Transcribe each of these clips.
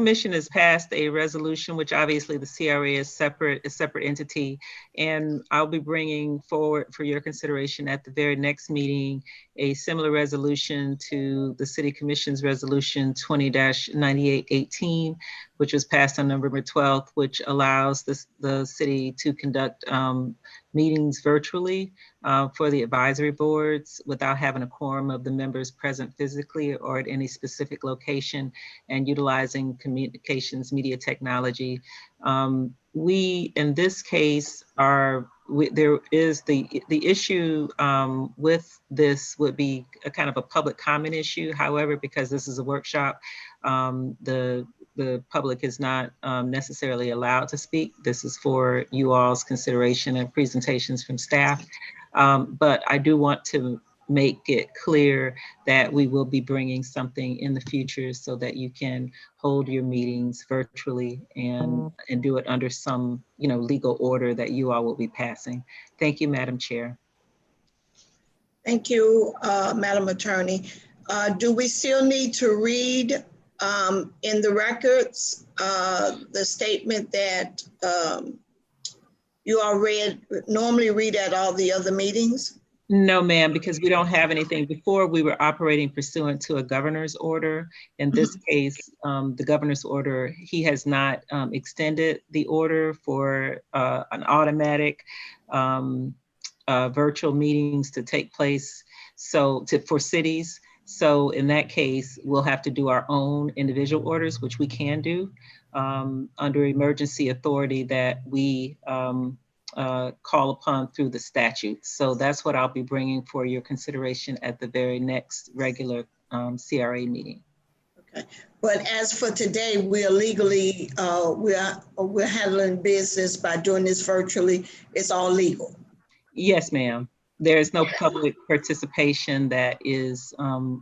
commission has passed a resolution, which obviously the CRA is a separate entity, and I'll be bringing forward for your consideration at the very next meeting a similar resolution to the City Commission's Resolution 20-9818, which was passed on November 12th, which allows the city to conduct meetings virtually for the advisory boards without having a quorum of the members present physically or at any specific location, and utilizing communications media technology. We, in this case, there is the issue with this would be a kind of a public comment issue. However, because this is a workshop, the public is not necessarily allowed to speak. This is for you all's consideration and presentations from staff. But I do want to make it clear that we will be bringing something in the future so that you can hold your meetings virtually and do it under some, legal order that you all will be passing. Thank you, Madam Chair. Thank you, Madam Attorney. Do we still need to read in the records the statement that you all normally read at all the other meetings? No, ma'am, because we don't have anything. Before, we were operating pursuant to a governor's order. In this case, the governor's order, he has not extended the order for an automatic virtual meetings to take place for cities. So in that case, we'll have to do our own individual orders, which we can do under emergency authority that we call upon through the statutes. So that's what I'll be bringing for your consideration at the very next regular CRA meeting. Okay, but as for today, we are legally, we're handling business by doing this virtually. It's all legal. Yes, ma'am. There is no public participation that is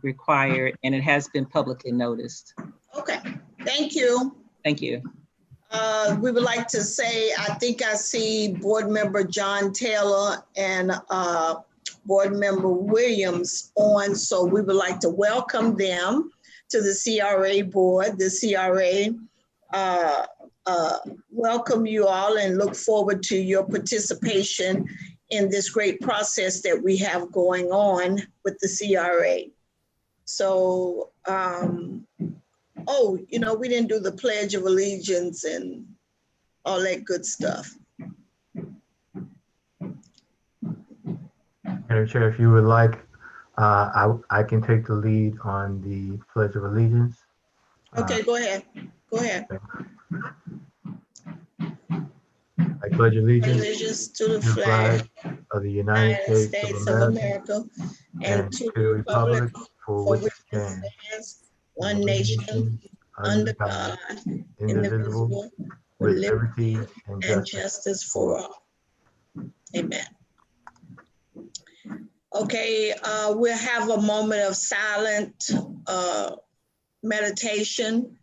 required, and it has been publicly noticed. Okay, thank you. Thank you. We would like to say, I think I see Board Member John Taylor and Board Member Williams on, so we would like to welcome them to the CRA board. The CRA welcome you all and look forward to your participation in this great process that we have going on with the CRA. So, we didn't do the Pledge of Allegiance and all that good stuff. Madam Chair, if you would like, I can take the lead on the Pledge of Allegiance. Okay, go ahead. Go ahead. I pledge allegiance to the flag of the United States of America and to the republic for which it stands, one nation, under God, indivisible, with liberty and justice for all. Amen. Okay, we'll have a moment of silent meditation.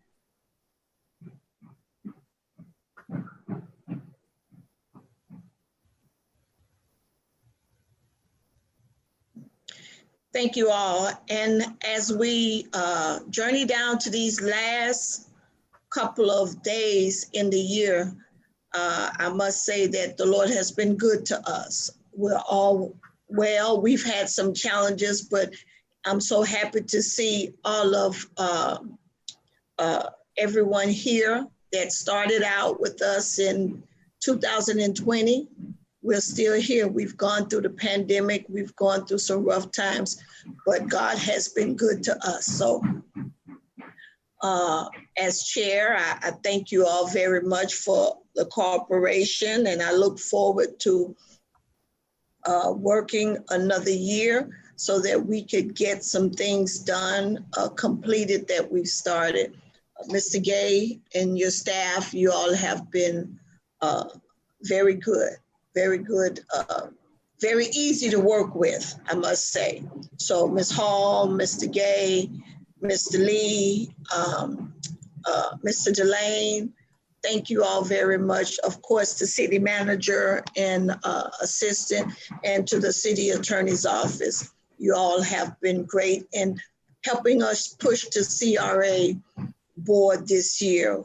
Thank you all. And as we journey down to these last couple of days in the year, I must say that the Lord has been good to us. We're all well. We've had some challenges, but I'm so happy to see all of everyone here that started out with us in 2020. We're still here. We've gone through the pandemic. We've gone through some rough times, but God has been good to us. So as chair, I thank you all very much for the cooperation, and I look forward to working another year so that we could get some things done, completed that we've started. Mr. Gay and your staff, you all have been very good. Very good, very easy to work with, I must say. So Ms. Hall, Mr. Gay, Mr. Lee, Mr. Delane, thank you all very much. Of course, the city manager and assistant, and to the city attorney's office. You all have been great in helping us push the CRA board this year.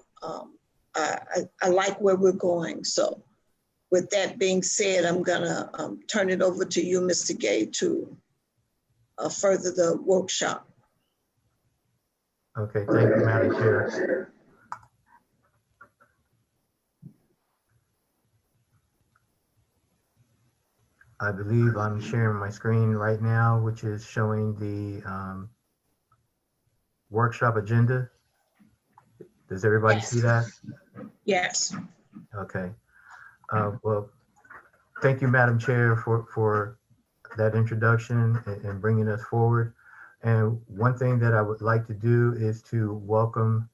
I like where we're going. So with that being said, I'm gonna turn it over to you, Mr. Gay, to further the workshop. Okay, thank you, Madam Chair. I believe I'm sharing my screen right now, which is showing the workshop agenda. Does everybody see that? Yes. Okay. Well, thank you, Madam Chair, for that introduction and bringing us forward. And one thing that I would like to do is to welcome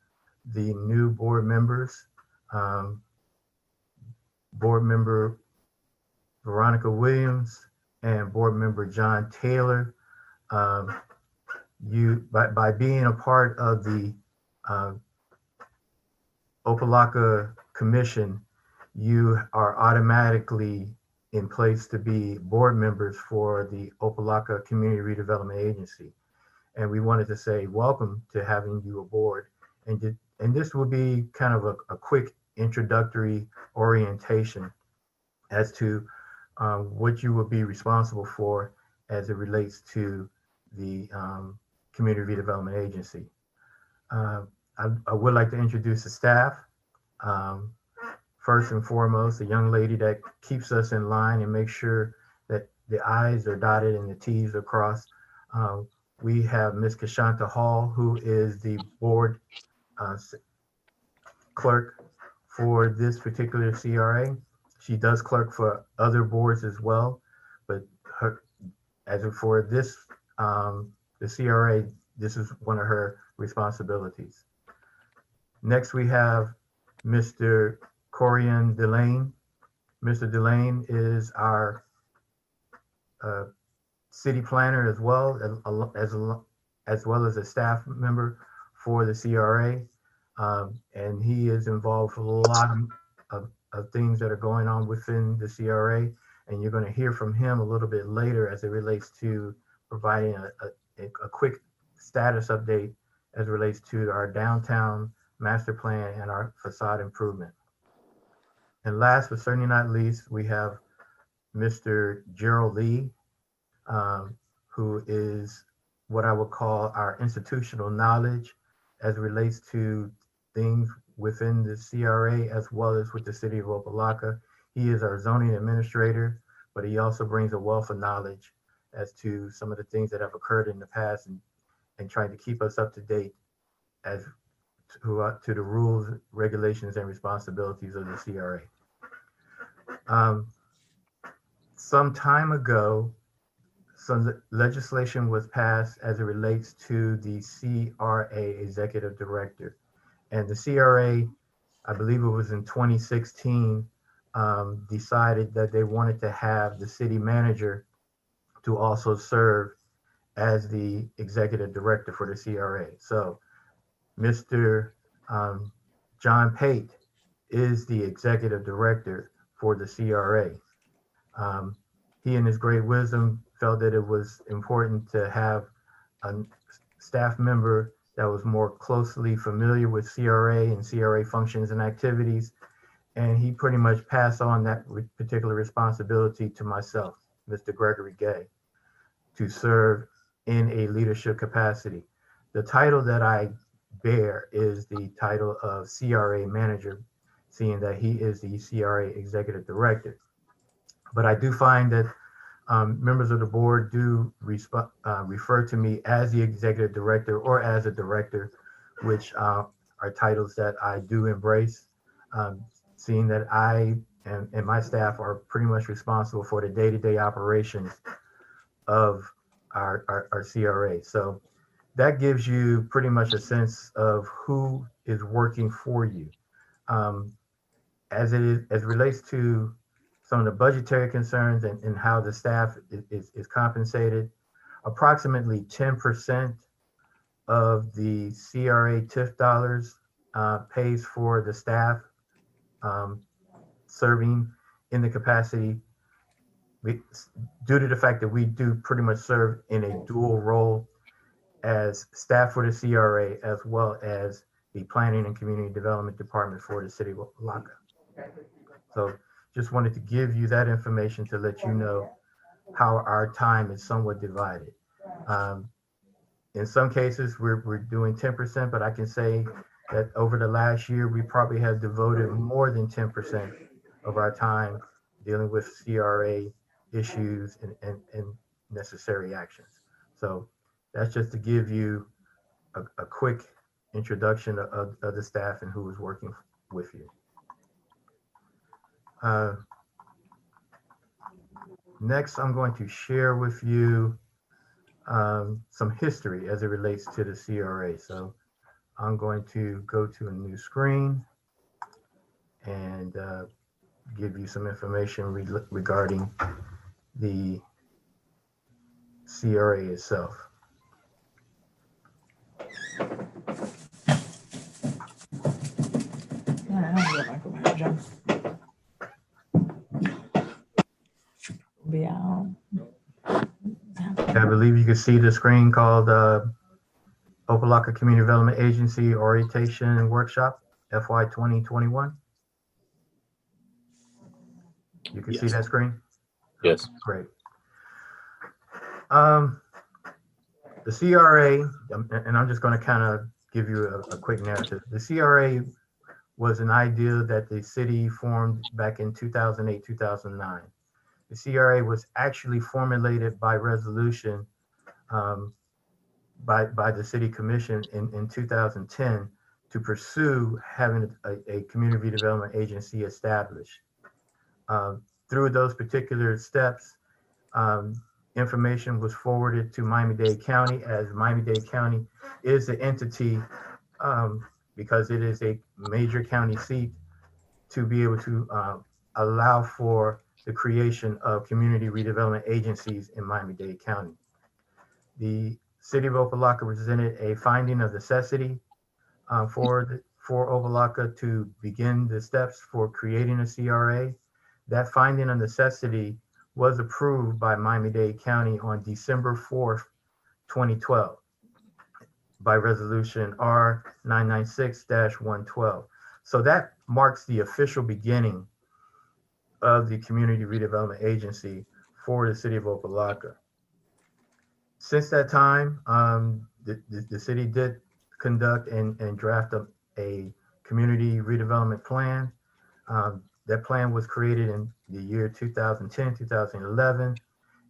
the new board members. Board member Veronica Williams and board member John Taylor. By being a part of the Opalacka Commission, you are automatically in place to be board members for the Opalacka Community Redevelopment Agency. And we wanted to say welcome to having you aboard. And this will be kind of a quick introductory orientation as to what you will be responsible for as it relates to the Community Redevelopment Agency. I would like to introduce the staff. First and foremost, a young lady that keeps us in line and makes sure that the I's are dotted and the T's are crossed. We have Ms. Kashanta Hall, who is the board clerk for this particular CRA. She does clerk for other boards as well, but for this, the CRA, this is one of her responsibilities. Next, we have Mr. Corian Delane. Mr. Delane is our city planner as well as a staff member for the CRA. And he is involved with a lot of things that are going on within the CRA. And you're going to hear from him a little bit later as it relates to providing a quick status update as it relates to our downtown master plan and our facade improvement. And last but certainly not least, we have Mr. Gerald Lee, who is what I would call our institutional knowledge as it relates to things within the CRA as well as with the city of Opalacka. He is our zoning administrator, but he also brings a wealth of knowledge as to some of the things that have occurred in the past and trying to keep us up to date as to the rules, regulations, and responsibilities of the CRA. Some time ago, some legislation was passed as it relates to the CRA executive director. And the CRA, I believe it was in 2016, decided that they wanted to have the city manager to also serve as the executive director for the CRA. So Mr. John Pate is the executive director for the CRA. He in his great wisdom felt that it was important to have a staff member that was more closely familiar with CRA and CRA functions and activities. And he pretty much passed on that particular responsibility to myself, Mr. Gregory Gay, to serve in a leadership capacity. The title that I bear is the title of CRA manager, seeing that he is the CRA executive director. But I do find that members of the board do refer to me as the executive director or as a director, which are titles that I do embrace, seeing that I and my staff are pretty much responsible for the day-to-day operations of our CRA. So that gives you pretty much a sense of who is working for you. As it relates to some of the budgetary concerns and how the staff is compensated, approximately 10% of the CRA TIF dollars pays for the staff serving in the capacity due to the fact that we do pretty much serve in a dual role as staff for the CRA as well as the Planning and Community Development Department for the city of Opalacka. So just wanted to give you that information to let you know how our time is somewhat divided. In some cases, we're doing 10%, but I can say that over the last year, we probably have devoted more than 10% of our time dealing with CRA issues and necessary actions. So that's just to give you a quick introduction of the staff and who is working with you. Next, I'm going to share with you some history as it relates to the CRA. So I'm going to go to a new screen and give you some information regarding the CRA itself. I believe you can see the screen called Opalacka Community Development Agency Orientation Workshop, FY 2021. You can see that screen? Yes. Great. The CRA, and I'm just going to kind of give you a quick narrative. The CRA was an idea that the city formed back in 2008, 2009. The CRA was actually formulated by resolution by the city commission in 2010 to pursue having a community redevelopment agency established. Through those particular steps, information was forwarded to Miami-Dade County, as Miami-Dade County is the entity because it is a major county seat to be able to allow for the creation of community redevelopment agencies in Miami-Dade County. The city of Opalacka presented a finding of necessity for Opalacka to begin the steps for creating a CRA. That finding of necessity was approved by Miami-Dade County on December 4th, 2012 by resolution R996-112. So that marks the official beginning of the Community Redevelopment Agency for the city of Opalacka. Since that time, the city did conduct and draft up a community redevelopment plan. That plan was created in the year 2010, 2011,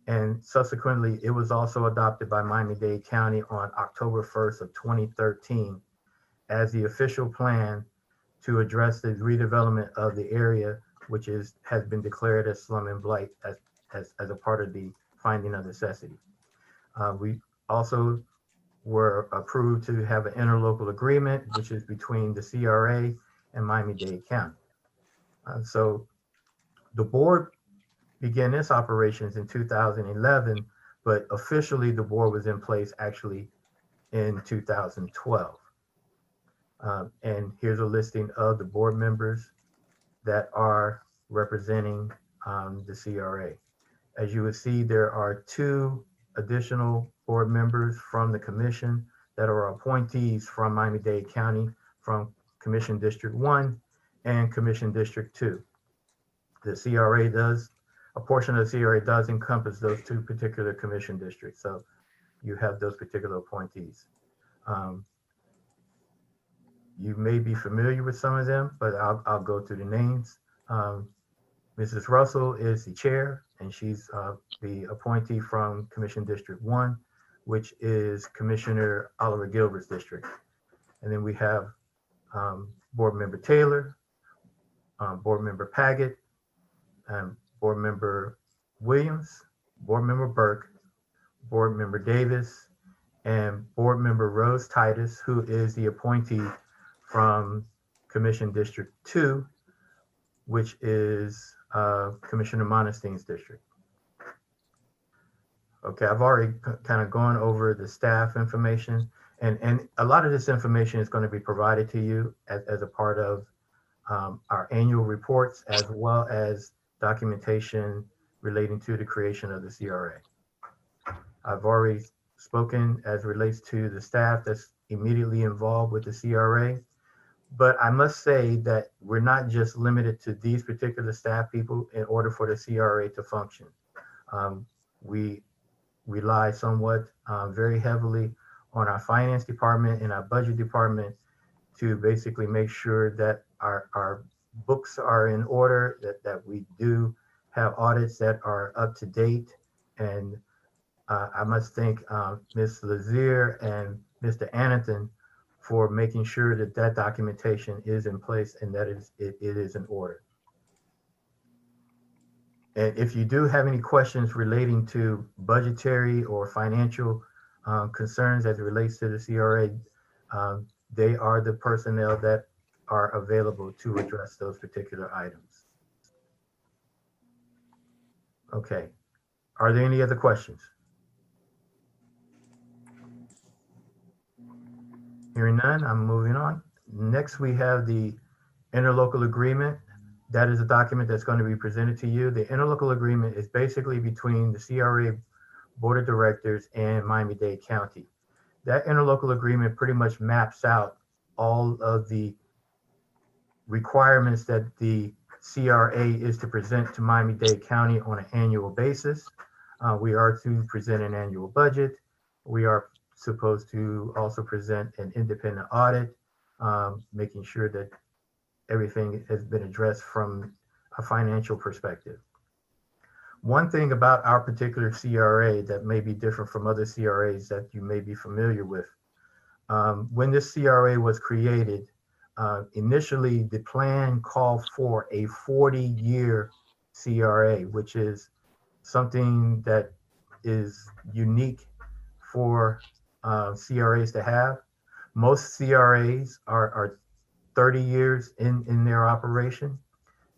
and subsequently it was also adopted by Miami-Dade County on October 1st of 2013 as the official plan to address the redevelopment of the area, which has been declared as slum and blight as a part of the finding of necessity. We also were approved to have an interlocal agreement, which is between the CRA and Miami-Dade County. So the board began its operations in 2011, but officially the board was in place actually in 2012. And here's a listing of the board members that are representing the CRA. As you would see, there are 2 additional board members from the commission that are appointees from Miami-Dade County from Commission District 1 and Commission District 2. The CRA does, a portion of the CRA does encompass those 2 particular commission districts. So you have those particular appointees. You may be familiar with some of them, but I'll go through the names. Mrs. Russell is the chair, and she's the appointee from Commission District 1, which is Commissioner Oliver Gilbert's district. And then we have Board Member Taylor, Board Member Paget, Board Member Williams, Board Member Burke, Board Member Davis, and Board Member Rose Titus, who is the appointee from Commission District 2, which is Commissioner Monestein's district. Okay, I've already kind of gone over the staff information, and a lot of this information is going to be provided to you as a part of our annual reports, as well as documentation relating to the creation of the CRA. I've already spoken as relates to the staff that's immediately involved with the CRA. But I must say that we're not just limited to these particular staff people in order for the CRA to function. We rely somewhat very heavily on our finance department and our budget department to basically make sure that our books are in order, that we do have audits that are up to date. And I must thank Ms. Lazier and Mr. Annington for making sure that that documentation is in place and that it is in order. And if you do have any questions relating to budgetary or financial concerns as it relates to the CRA, they are the personnel that are available to address those particular items. Okay, are there any other questions? Hearing none, I'm moving on. Next, we have the Interlocal Agreement. That is a document that's going to be presented to you. The Interlocal Agreement is basically between the CRA Board of Directors and Miami-Dade County. That Interlocal Agreement pretty much maps out all of the requirements that the CRA is to present to Miami-Dade County on an annual basis. We are to present an annual budget. We are supposed to also present an independent audit, making sure that everything has been addressed from a financial perspective. One thing about our particular CRA that may be different from other CRAs that you may be familiar with, when this CRA was created, initially the plan called for a 40-year CRA, which is something that is unique for CRAs to have. Most CRAs are 30 years in their operation.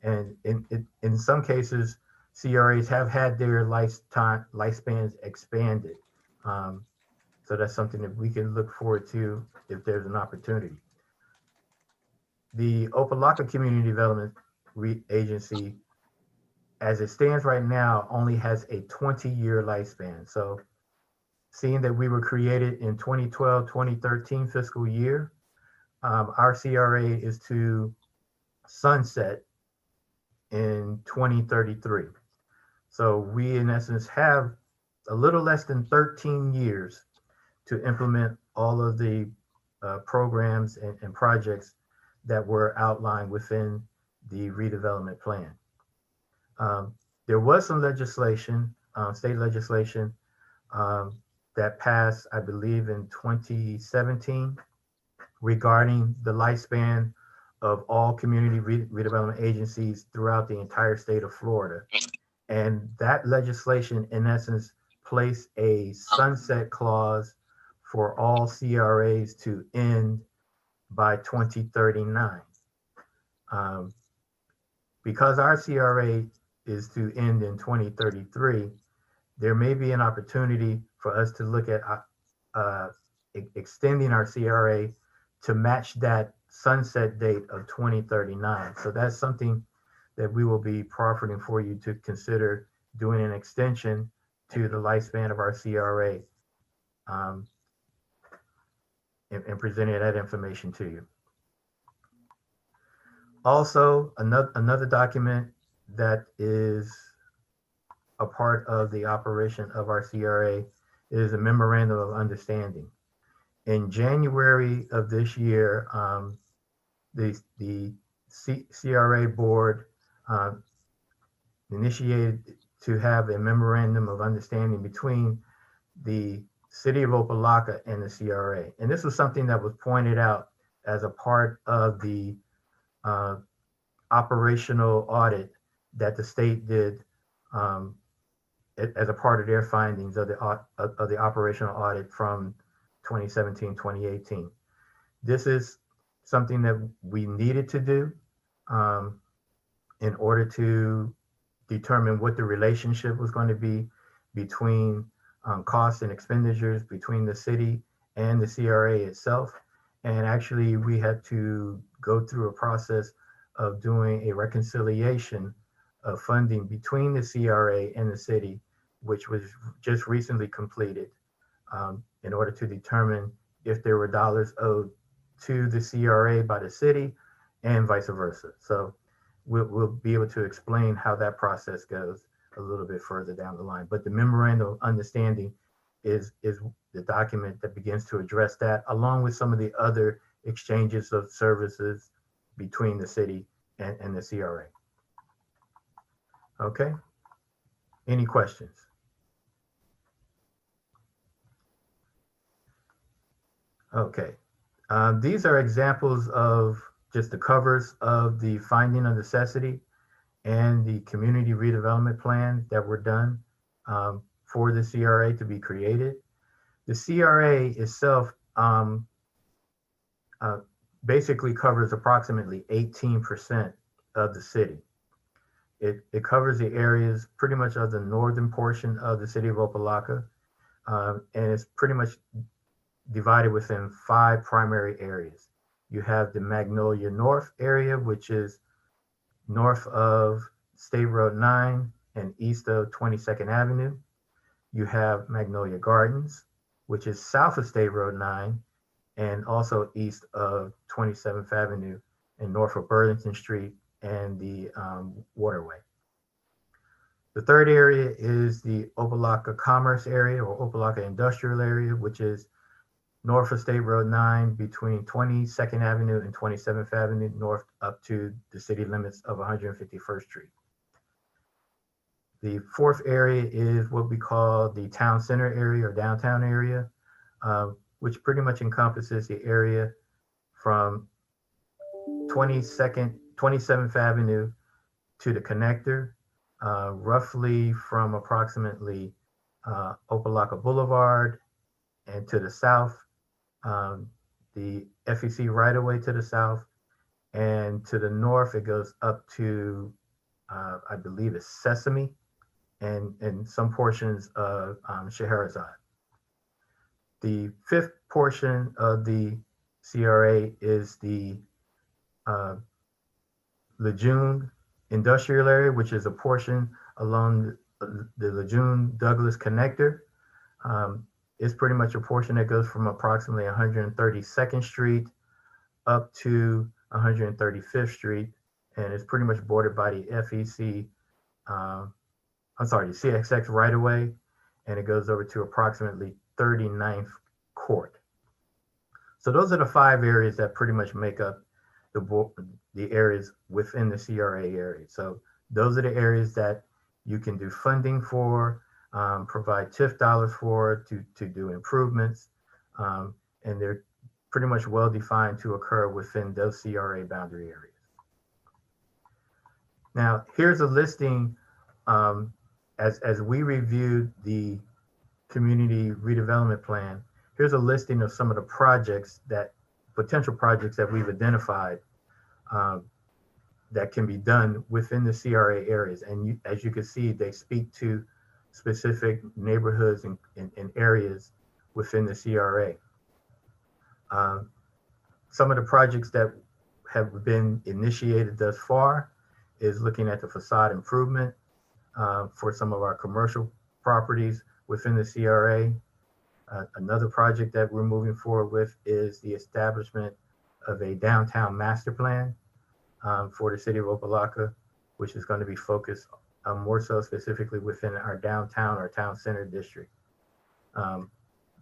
And in some cases, CRAs have had their lifespans expanded. So that's something that we can look forward to if there's an opportunity. The Opalacka Community Development Agency, as it stands right now, only has a 20-year lifespan. So seeing that we were created in 2012, 2013 fiscal year, our CRA is to sunset in 2033. So we, in essence, have a little less than 13 years to implement all of the programs and projects that were outlined within the redevelopment plan. There was some legislation, state legislation, that passed, I believe, in 2017 regarding the lifespan of all community redevelopment agencies throughout the entire state of Florida. And that legislation, in essence, placed a sunset clause for all CRAs to end by 2039. Because our CRA is to end in 2033, there may be an opportunity for us to look at extending our CRA to match that sunset date of 2039. So that's something that we will be proffering for you to consider, doing an extension to the lifespan of our CRA, and presenting that information to you. Also, another document that is a part of the operation of our CRA is a Memorandum of Understanding. In January of this year, the CRA board initiated to have a Memorandum of Understanding between the City of Opalacka and the CRA. And this was something that was pointed out as a part of the operational audit that the state did as a part of their findings of the operational audit from 2017, 2018. This is something that we needed to do in order to determine what the relationship was going to be between costs and expenditures between the city and the CRA itself. And actually, we had to go through a process of doing a reconciliation of funding between the CRA and the city, which was just recently completed, in order to determine if there were dollars owed to the CRA by the city and vice versa. So we'll be able to explain how that process goes a little bit further down the line. But the Memorandum of Understanding is the document that begins to address that, along with some of the other exchanges of services between the city and the CRA. Okay, any questions? Okay, these are examples of just the covers of the finding of necessity and the community redevelopment plan that were done for the CRA to be created. The CRA itself basically covers approximately 18% of the city. It covers the areas pretty much of the northern portion of the city of Opalacka, and it's pretty much divided within 5 primary areas. You have the Magnolia North area, which is north of State Road 9 and east of 22nd Avenue. You have Magnolia Gardens, which is south of State Road 9 and also east of 27th Avenue and north of Burlington Street and the waterway. The third area is the Opalacka Commerce area or Opalacka Industrial area, which is north of State Road 9 between 22nd Avenue and 27th Avenue, north up to the city limits of 151st Street. The fourth area is what we call the town center area or downtown area, which pretty much encompasses the area from 27th Avenue to the connector, roughly from approximately Opalacka Boulevard and to the south, the FEC right-of-way to the south, and to the north, it goes up to, I believe it's Sesame and some portions of Scheherazade. The fifth portion of the CRA is the Lejeune Industrial Area, which is a portion along the Lejeune Douglas connector. It's pretty much a portion that goes from approximately 132nd Street up to 135th Street, and it's pretty much bordered by the FEC, the CXX right-of-way, and it goes over to approximately 39th Court. So those are the 5 areas that pretty much make up the areas within the CRA area. So those are the areas that you can do funding for, provide TIF dollars for, to do improvements, and they're pretty much well defined to occur within those CRA boundary areas. Now, here's a listing as we reviewed the community redevelopment plan. Here's a listing of some of the potential projects that we've identified that can be done within the CRA areas. And as you can see, they speak to specific neighborhoods and areas within the CRA. Some of the projects that have been initiated thus far is looking at the facade improvement for some of our commercial properties within the CRA. Another project that we're moving forward with is the establishment of a downtown master plan for the city of Opalacka, which is going to be focused more so specifically within our downtown or town center district.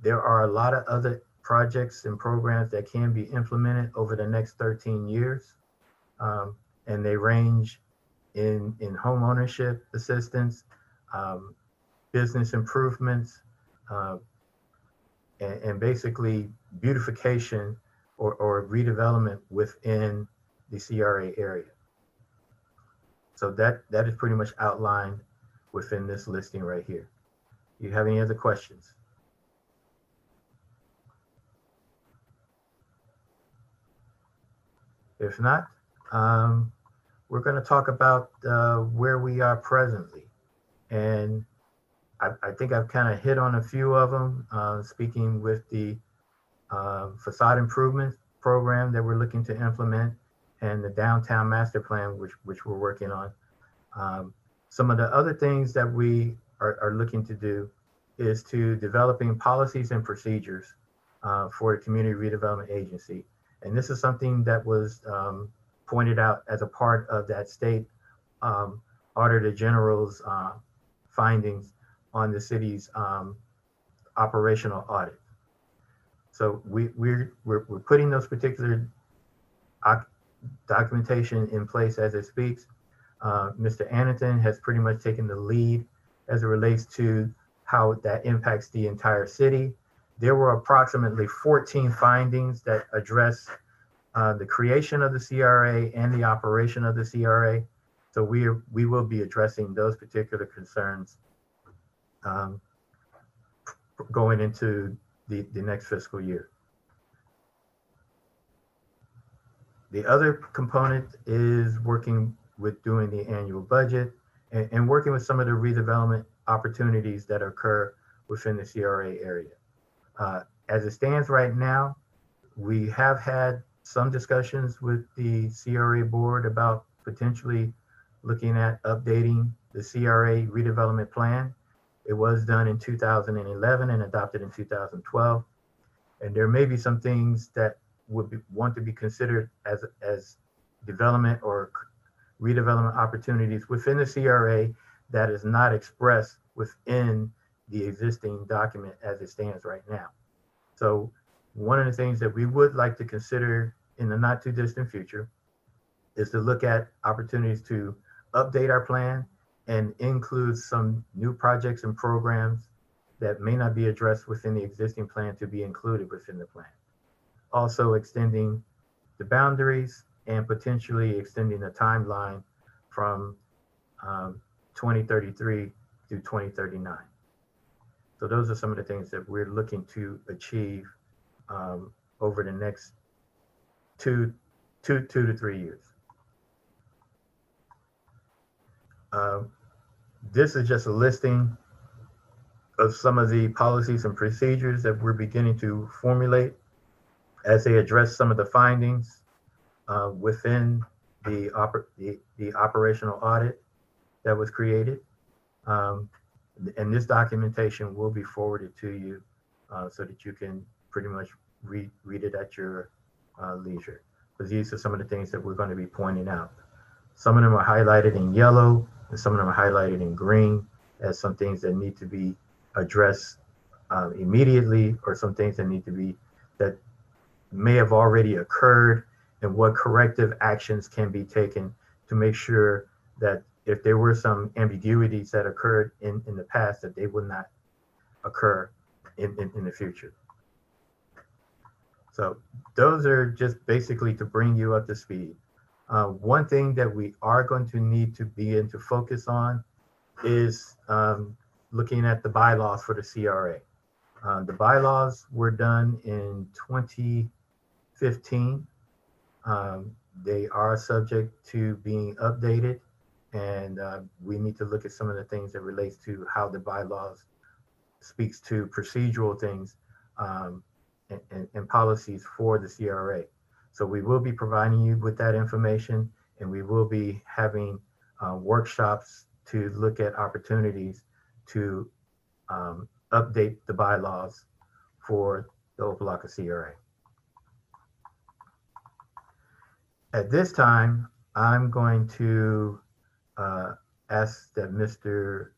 There are a lot of other projects and programs that can be implemented over the next 13 years, and they range in home ownership assistance, business improvements, and basically beautification or redevelopment within the CRA area. So that is pretty much outlined within this listing right here. Do you have any other questions? If not, we're going to talk about where we are presently. And I think I've kind of hit on a few of them, speaking with the facade improvement program that we're looking to implement and the downtown master plan, which we're working on. Some of the other things that we are looking to do is to developing policies and procedures for the Community Redevelopment Agency. And this is something that was pointed out as a part of that state Auditor General's findings on the city's operational audit. So we're putting those particular documentation in place as it speaks. Mr. Annington has pretty much taken the lead as it relates to how that impacts the entire city. There were approximately 14 findings that address the creation of the CRA and the operation of the CRA. So we will be addressing those particular concerns going into the next fiscal year. The other component is working with doing the annual budget and working with some of the redevelopment opportunities that occur within the CRA area. As it stands right now, we have had some discussions with the CRA board about potentially looking at updating the CRA redevelopment plan. It was done in 2011 and adopted in 2012. And there may be some things that would want to be considered as development or redevelopment opportunities within the CRA that is not expressed within the existing document as it stands right now. So one of the things that we would like to consider in the not too distant future is to look at opportunities to update our plan and include some new projects and programs that may not be addressed within the existing plan to be included within the plan. Also extending the boundaries and potentially extending the timeline from 2033 to 2039. So those are some of the things that we're looking to achieve over the next two to 3 years. This is just a listing of some of the policies and procedures that we're beginning to formulate as they address some of the findings within the operational audit that was created. And this documentation will be forwarded to you so that you can pretty much read it at your leisure. Because these are some of the things that we're going to be pointing out. Some of them are highlighted in yellow and some of them are highlighted in green as some things that need to be addressed immediately, or some things that need to be, that may have already occurred, and what corrective actions can be taken to make sure that if there were some ambiguities that occurred in the past, that they would not occur in the future. So those are just basically to bring you up to speed. One thing that we are going to need to begin to focus on is looking at the bylaws for the CRA. The bylaws were done in 2015. They are subject to being updated, and we need to look at some of the things that relates to how the bylaws speaks to procedural things and policies for the CRA. So we will be providing you with that information, and we will be having workshops to look at opportunities to update the bylaws for the Opalacka CRA. At this time, I'm going to ask that Mr.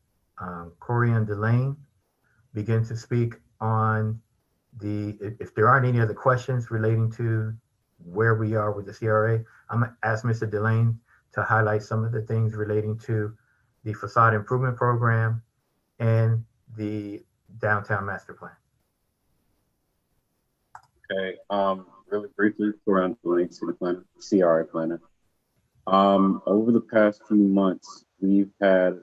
Corian Delane begin to speak on if there aren't any other questions relating to where we are with the CRA, I'm gonna ask Mr. Delane to highlight some of the things relating to the Facade Improvement Program and the Downtown Master Plan. Okay, really briefly, Corian Delane, City Planner, CRA Planner. Over the past few months, we've had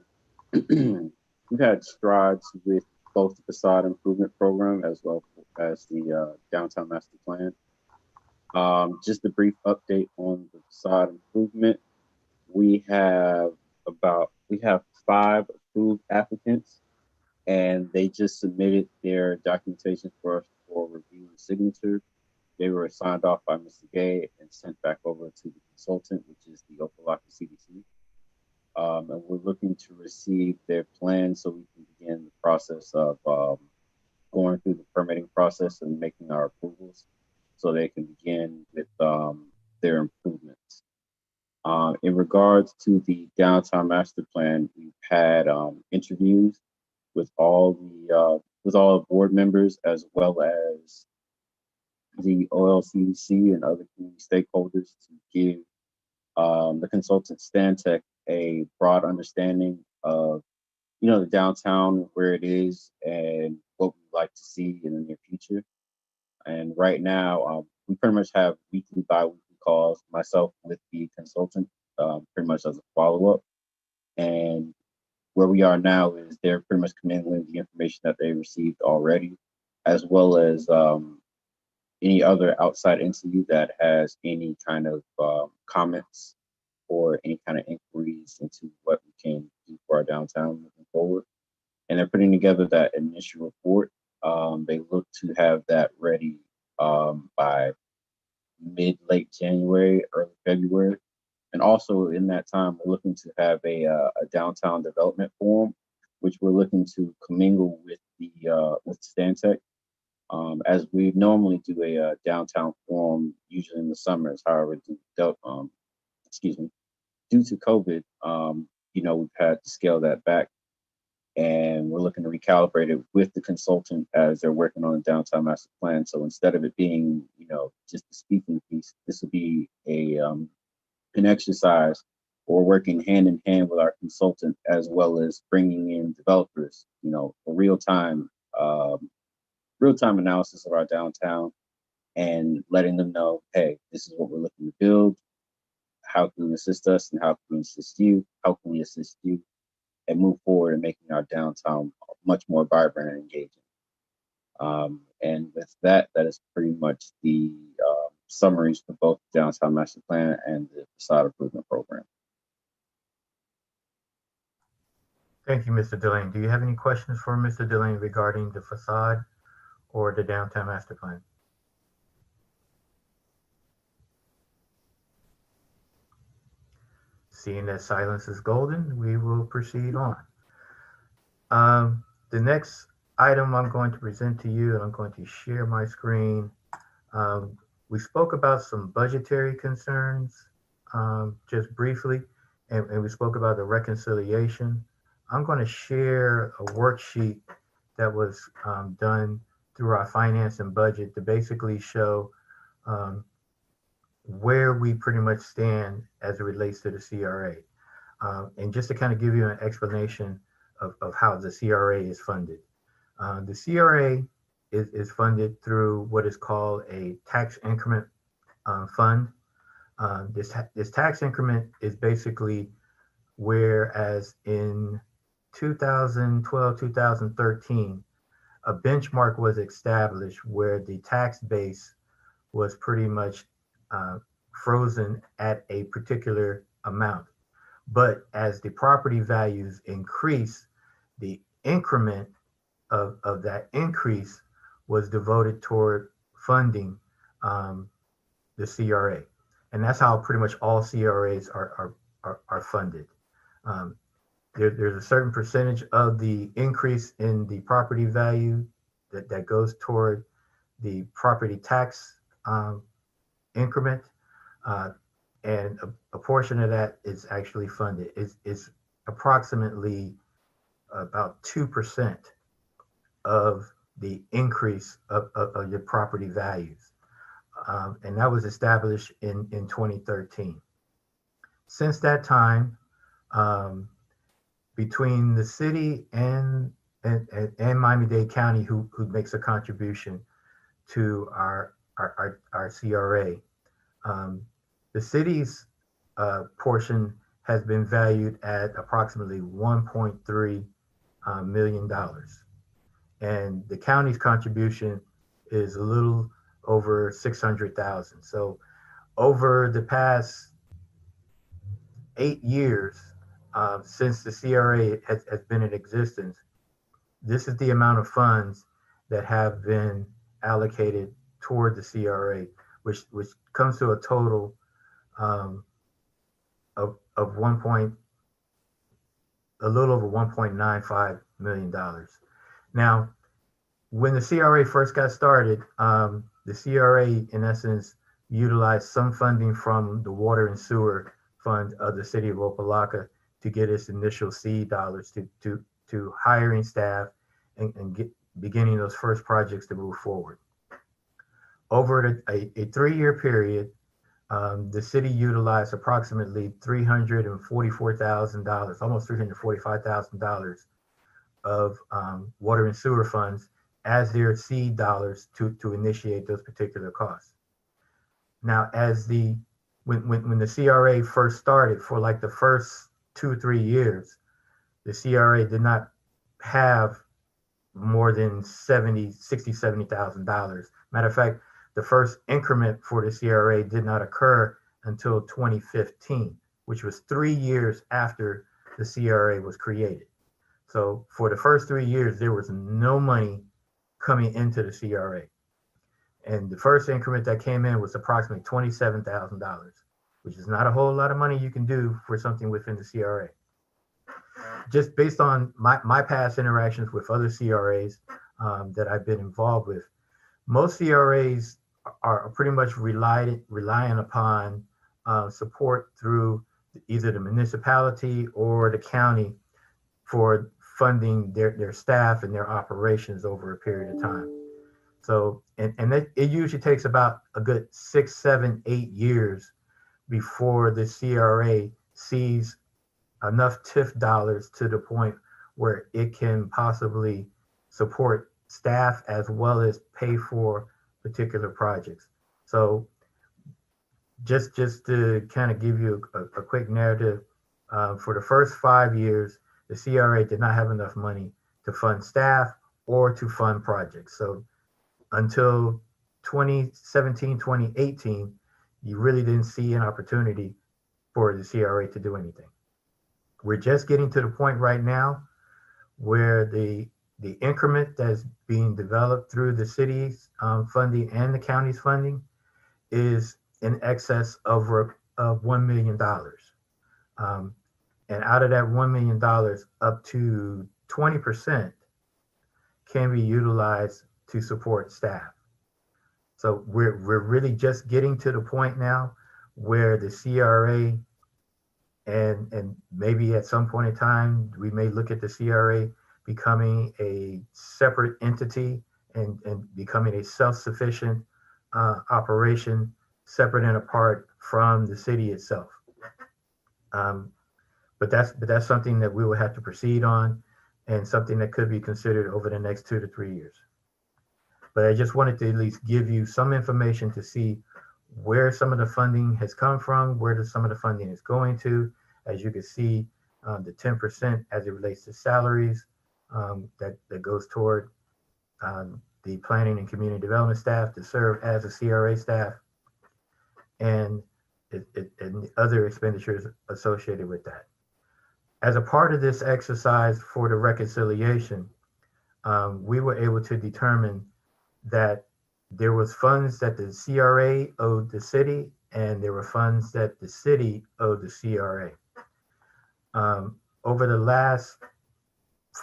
strides with both the Facade Improvement Program as well as the Downtown Master Plan. Just a brief update on the Facade Improvement. We have 5 approved applicants, and they just submitted their documentation for us for review and signature. They were signed off by Mr. Gay and sent back over to the consultant, which is the Opalacka CDC. And we're looking to receive their plan so we can begin the process of going through the permitting process and making our approvals. so they can begin with their improvements. In regards to the downtown master plan, we've had interviews with all the board members, as well as the OLCDC and other community stakeholders, to give the consultant Stantec a broad understanding of the downtown, where it is, and what we'd like to see in the near future. And right now, we pretty much have weekly, bi-weekly calls, myself with the consultant, pretty much as a follow-up. And where we are now is they're pretty much commingling the information that they received already, as well as any other outside entity that has any kind of comments or any kind of inquiries into what we can do for our downtown moving forward. And they're putting together that initial report. They look to have that ready by late January, early February. And also in that time, we're looking to have a downtown development forum, which we're looking to commingle with Stantec, as we normally do a downtown forum usually in the summers. However, due to COVID, we've had to scale that back, and we're looking to recalibrate it with the consultant as they're working on a downtown master plan. So instead of it being, just a speaking piece, this will be an exercise, or working hand in hand with our consultant, as well as bringing in developers, for real-time analysis of our downtown, and letting them know, hey, this is what we're looking to build. How can you assist us, and how can we assist you? How can we assist you, and move forward in making our downtown much more vibrant and engaging? And with that, that is pretty much the summaries for both the Downtown Master Plan and the Facade Improvement Program. Thank you, Mr. Delane. Do you have any questions for Mr. Delane regarding the facade or the Downtown Master Plan? Seeing that silence is golden, we will proceed on. The next item I'm going to present to you, and I'm going to share my screen. We spoke about some budgetary concerns just briefly, and we spoke about the reconciliation. I'm going to share a worksheet that was done through our finance and budget to basically show where we pretty much stand as it relates to the CRA. And just to kind of give you an explanation of how the CRA is funded. The CRA is funded through what is called a tax increment fund. This tax increment is basically, whereas in 2012, 2013, a benchmark was established where the tax base was pretty much frozen at a particular amount. But as the property values increase, the increment of that increase was devoted toward funding the CRA. And that's how pretty much all CRAs are funded. There's a certain percentage of the increase in the property value that goes toward the property tax increment, and a portion of that is actually funded. It's approximately about 2% of the increase of your property values. And that was established in 2013. Since that time, between the city and Miami-Dade County, who makes a contribution to our CRA, the city's portion has been valued at approximately $1.3 million. And the county's contribution is a little over 600,000. So over the past 8 years, since the CRA has been in existence, this is the amount of funds that have been allocated toward the CRA, which comes to a total of a little over $1.95 million. Now, when the CRA first got started, the CRA, in essence, utilized some funding from the water and sewer fund of the city of Opalacka to get its initial seed dollars to hiring staff and beginning those first projects to move forward. Over a 3-year period, the city utilized approximately $344,000, almost $345,000 of water and sewer funds as their seed dollars to initiate those particular costs. Now, when the CRA first started, for like the first 2-3 years, the CRA did not have more than $70,000. Matter of fact, the first increment for the CRA did not occur until 2015, which was 3 years after the CRA was created. So for the first 3 years, there was no money coming into the CRA. And the first increment that came in was approximately $27,000, which is not a whole lot of money you can do for something within the CRA. Just based on my past interactions with other CRAs that I've been involved with, most CRAs are pretty much relying upon support through either the municipality or the county for funding their staff and their operations over a period of time. So, and it usually takes about a good 6, 7, 8 years before the CRA sees enough TIF dollars to the point where it can possibly support staff as well as pay for particular projects. So just to kind of give you a quick narrative, for the first 5 years, the CRA did not have enough money to fund staff or to fund projects. So until 2017, 2018, you really didn't see an opportunity for the CRA to do anything. We're just getting to the point right now where the increment that's being developed through the city's funding and the county's funding is in excess of $1 million. And out of that $1 million, up to 20% can be utilized to support staff. So we're really just getting to the point now where the CRA and maybe at some point in time, we may look at the CRA becoming a separate entity and becoming a self-sufficient operation, separate and apart from the city itself. But that's something that we will have to proceed on, and something that could be considered over the next 2 to 3 years. But I just wanted to at least give you some information to see where some of the funding has come from, where some of the funding is going to. As you can see, the 10% as it relates to salaries that goes toward the planning and community development staff to serve as a CRA staff, and other expenditures associated with that. As a part of this exercise for the reconciliation, we were able to determine that there was funds that the CRA owed the city, and there were funds that the city owed the CRA. Over the last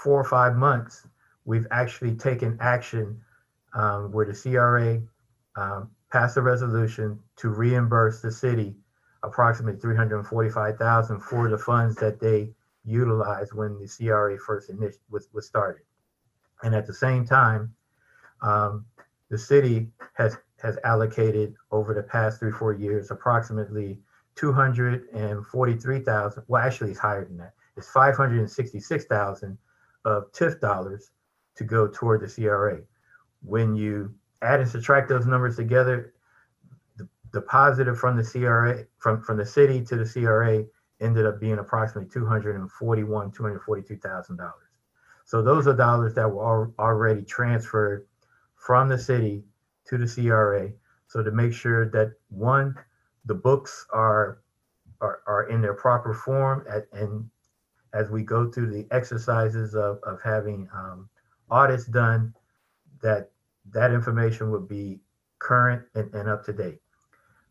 4 or 5 months, we've actually taken action where the CRA passed a resolution to reimburse the city approximately $345,000 for the funds that they utilized when the CRA first was started. And at the same time, the city has allocated over the past 3 or 4 years approximately $243,000. Well, actually, it's higher than that. It's $566,000 of TIF dollars to go toward the CRA. When you add and subtract those numbers together, the positive from the CRA, from the city to the CRA, ended up being approximately $242,000. So those are dollars that were already transferred from the city to the CRA. So to make sure that, one, the books are in their proper form, and as we go through the exercises of having audits done, that information would be current and up to date.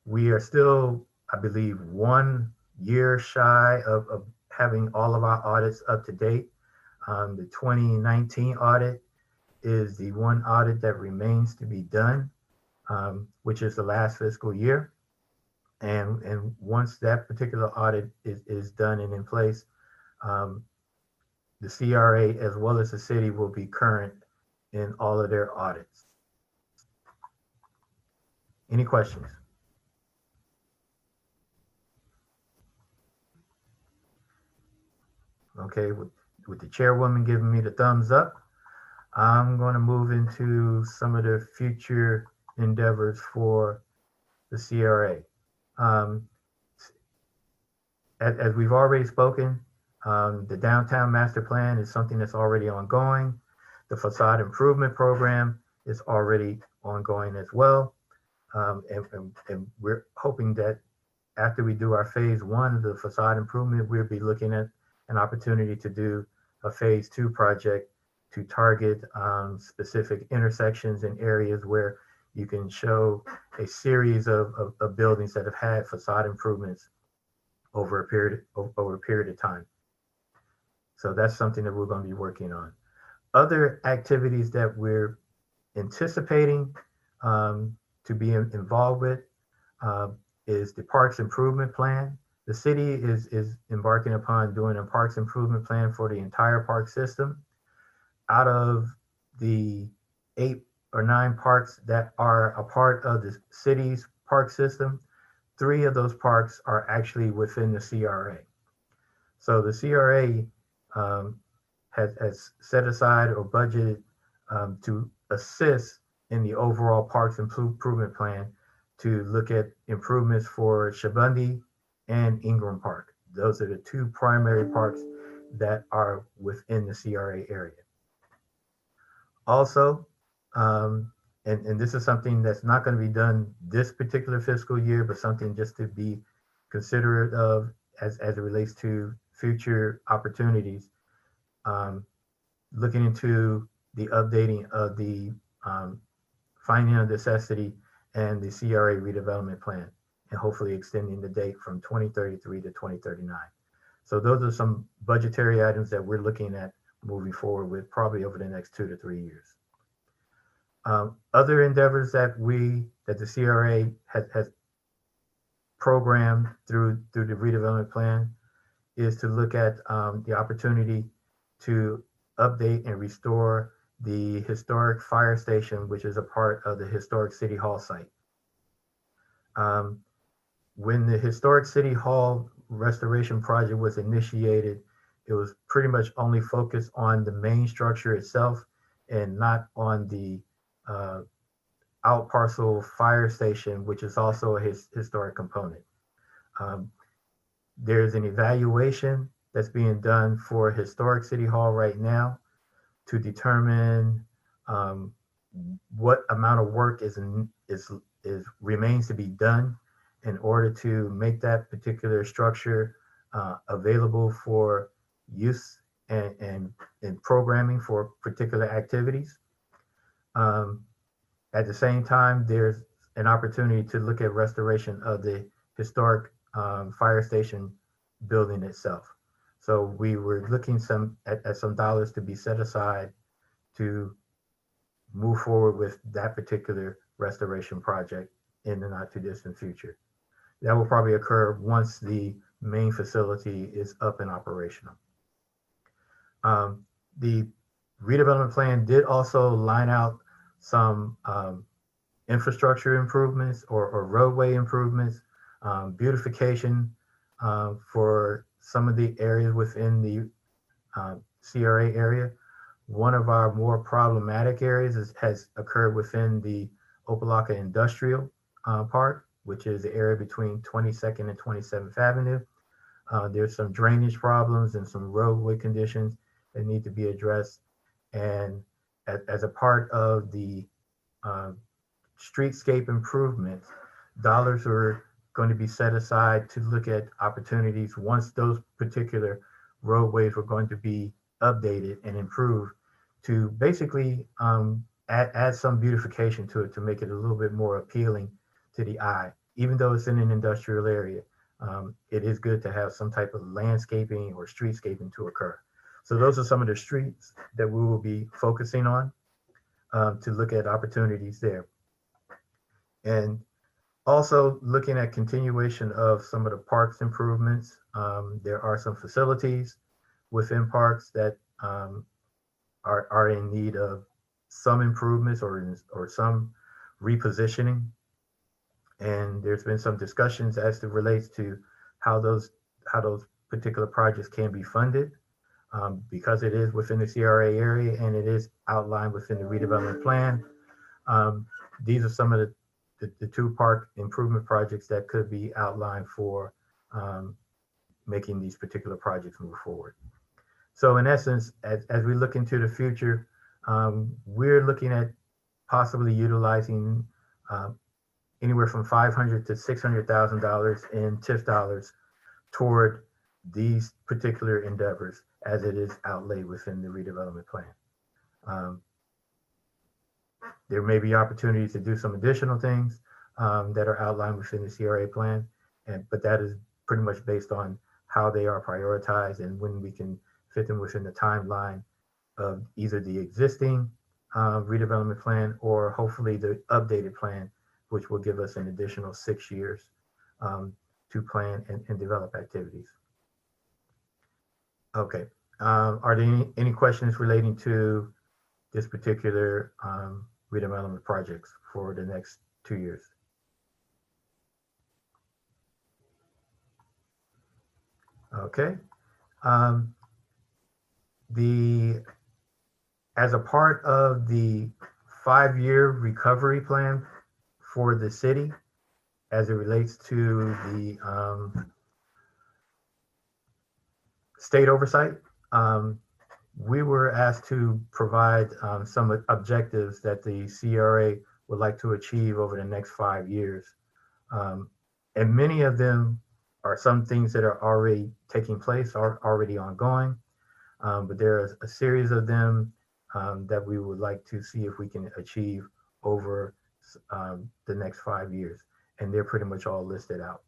We are still, I believe, 1 year shy of having all of our audits up to date. The 2019 audit is the one audit that remains to be done. which is the last fiscal year. And once that particular audit is done and in place, the CRA as well as the city will be current in all of their audits. Any questions? Okay, with the chairwoman giving me the thumbs up, I'm going to move into some of the future endeavors for the CRA. As we've already spoken, the downtown master plan is something that's already ongoing. The facade improvement program is already ongoing as well. And we're hoping that after we do our phase 1 of the facade improvement, we'll be looking at an opportunity to do a phase 2 project to target specific intersections and areas where you can show a series of buildings that have had facade improvements over a period of time. So that's something that we're going to be working on. Other activities that we're anticipating to be involved with is the Parks Improvement Plan. The city is embarking upon doing a Parks Improvement Plan for the entire park system. Out of the 8 or 9 parks that are a part of the city's park system, 3 of those parks are actually within the CRA. So the CRA has set aside or budgeted to assist in the overall Parks Improvement Plan to look at improvements for Shabundi and Ingram Park. Those are the 2 primary parks that are within the CRA area. Also, and this is something that's not going to be done this particular fiscal year, but something just to be considerate of as it relates to future opportunities, looking into the updating of the finding of necessity and the CRA redevelopment plan, and hopefully extending the date from 2033 to 2039. So those are some budgetary items that we're looking at moving forward with probably over the next 2 to 3 years. Other endeavors that the CRA has programmed through the redevelopment plan is to look at the opportunity to update and restore the historic fire station, which is a part of the historic City Hall site. When the historic City Hall restoration project was initiated, it was pretty much only focused on the main structure itself and not on the out parcel fire station, which is also a historic component. There's an evaluation that's being done for historic City Hall right now to determine what amount of work remains to be done in order to make that particular structure available for use and programming for particular activities. At the same time, there's an opportunity to look at restoration of the historic fire station building itself. So we were looking at some dollars to be set aside to move forward with that particular restoration project in the not too distant future. That will probably occur once the main facility is up and operational. The redevelopment plan did also line out some infrastructure improvements or roadway improvements, beautification for some of the areas within the CRA area. One of our more problematic areas has occurred within the Opalacka Industrial Park, which is the area between 22nd and 27th Avenue. There's some drainage problems and some roadway conditions that need to be addressed. And as a part of the streetscape improvements, dollars are going to be set aside to look at opportunities once those particular roadways were going to be updated and improved to basically add some beautification to it to make it a little bit more appealing to the eye. Even though it's in an industrial area, it is good to have some type of landscaping or streetscaping to occur. So those are some of the streets that we will be focusing on to look at opportunities there. And also looking at continuation of some of the parks improvements. There are some facilities within parks that are in need of some improvements or some repositioning. And there's been some discussions as it relates to how those particular projects can be funded, because it is within the CRA area and it is outlined within the redevelopment plan. These are some of the two park improvement projects that could be outlined for making these particular projects move forward. So in essence, as we look into the future, we're looking at possibly utilizing anywhere from $500,000 to $600,000 in TIF dollars toward these particular endeavors as it is outlaid within the redevelopment plan. There may be opportunities to do some additional things that are outlined within the CRA plan, but that is pretty much based on how they are prioritized and when we can fit them within the timeline of either the existing redevelopment plan or hopefully the updated plan, which will give us an additional 6 years to plan and develop activities. Okay, are there any questions relating to this particular redevelopment projects for the next 2 years? Okay. As a part of the 5-year recovery plan for the city, as it relates to the state oversight, we were asked to provide some objectives that the CRA would like to achieve over the next 5 years. And many of them are some things that are already taking place, are already ongoing. But there is a series of them that we would like to see if we can achieve over the next 5 years. And they're pretty much all listed out.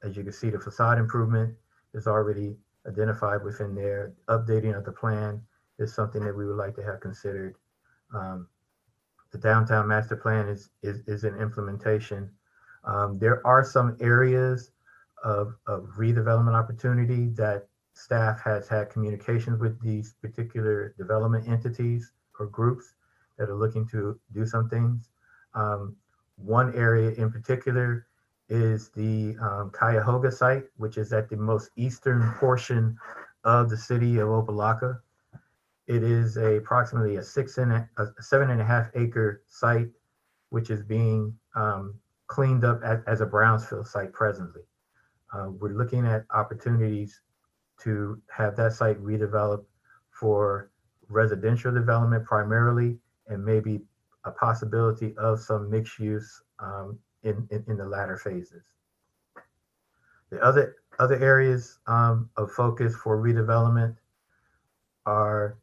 As you can see, the facade improvement is already identified within there. Updating of the plan is something that we would like to have considered. The downtown master plan is in implementation. There are some areas of redevelopment opportunity that staff has had communications with these particular development entities or groups that are looking to do some things. One area in particular is the Cuyahoga site, which is at the most eastern portion of the city of Opalacka. It is approximately a 7.5 acre site, which is being cleaned up as a brownfield site presently. We're looking at opportunities to have that site redeveloped for residential development primarily, and maybe a possibility of some mixed use in the latter phases. The other areas of focus for redevelopment are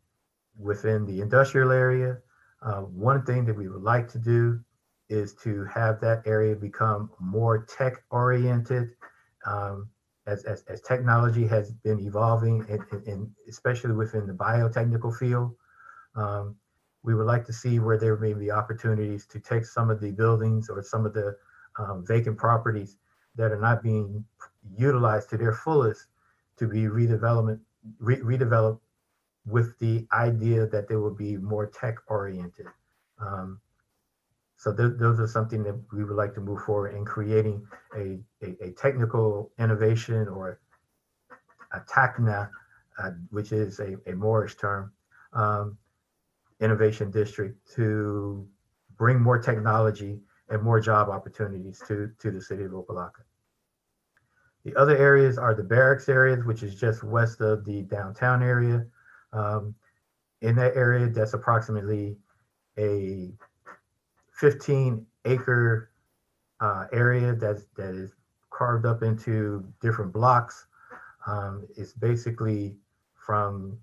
within the industrial area. One thing that we would like to do is to have that area become more tech oriented, as technology has been evolving, and especially within the biotechnical field. We would like to see where there may be opportunities to take some of the buildings or some of the vacant properties that are not being utilized to their fullest to be redeveloped with the idea that they will be more tech oriented. So those are something that we would like to move forward in creating a technical innovation, or a TACNA, which is a Moorish term, innovation district, to bring more technology and more job opportunities to the city of Opalacka. The other areas are the Barracks Areas, which is just west of the downtown area. In that area, that's approximately a 15 acre area that is carved up into different blocks. It's basically from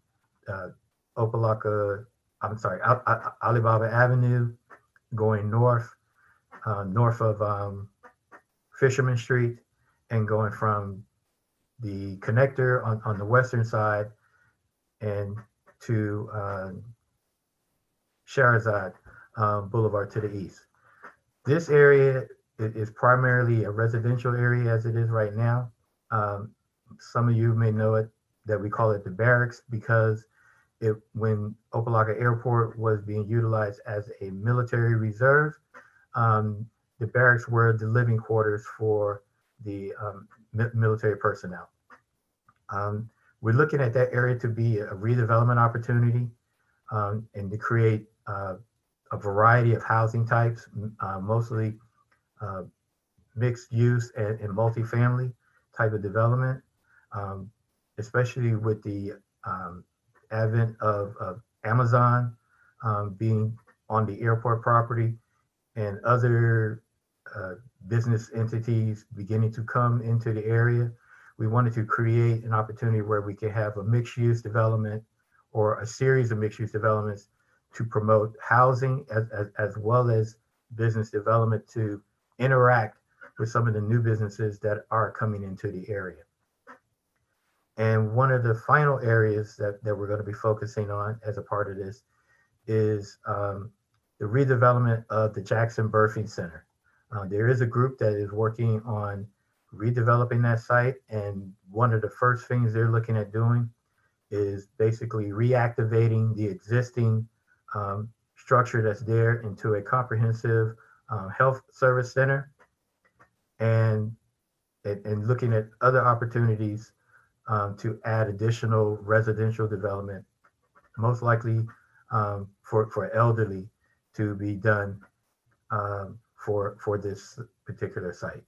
Opalacka, Alibaba Avenue, going north of Fisherman Street, and going from the connector on the western side and to Shahrazad Boulevard to the east. This area is primarily a residential area as it is right now. Some of you may know it, that we call it the Barracks, because when Opalacka Airport was being utilized as a military reserve, the barracks were the living quarters for the military personnel. We're looking at that area to be a redevelopment opportunity, and to create a variety of housing types, mostly mixed use and multifamily type of development, especially with the advent of Amazon being on the airport property and other business entities beginning to come into the area. We wanted to create an opportunity where we could have a mixed use development or a series of mixed use developments to promote housing as well as business development to interact with some of the new businesses that are coming into the area. And one of the final areas that we're going to be focusing on as a part of this is the redevelopment of the Jackson Birthing Center. There is a group that is working on redeveloping that site, and one of the first things they're looking at doing is basically reactivating the existing structure that's there into a comprehensive health service center, and looking at other opportunities to add additional residential development, most likely for elderly to be done for this particular site.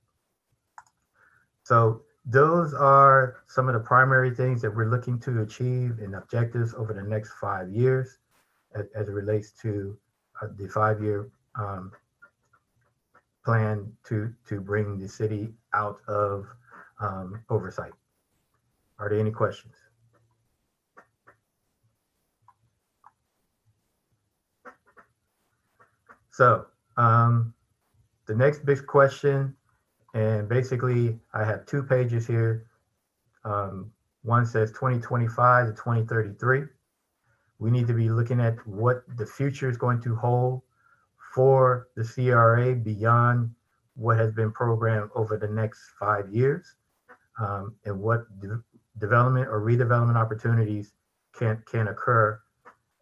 So those are some of the primary things that we're looking to achieve and objectives over the next 5 years as it relates to the 5-year plan to bring the city out of oversight. Are there any questions? So the next big question, and basically I have 2 pages here. One says 2025 to 2033. We need to be looking at what the future is going to hold for the CRA beyond what has been programmed over the next 5 years, and what development or redevelopment opportunities can occur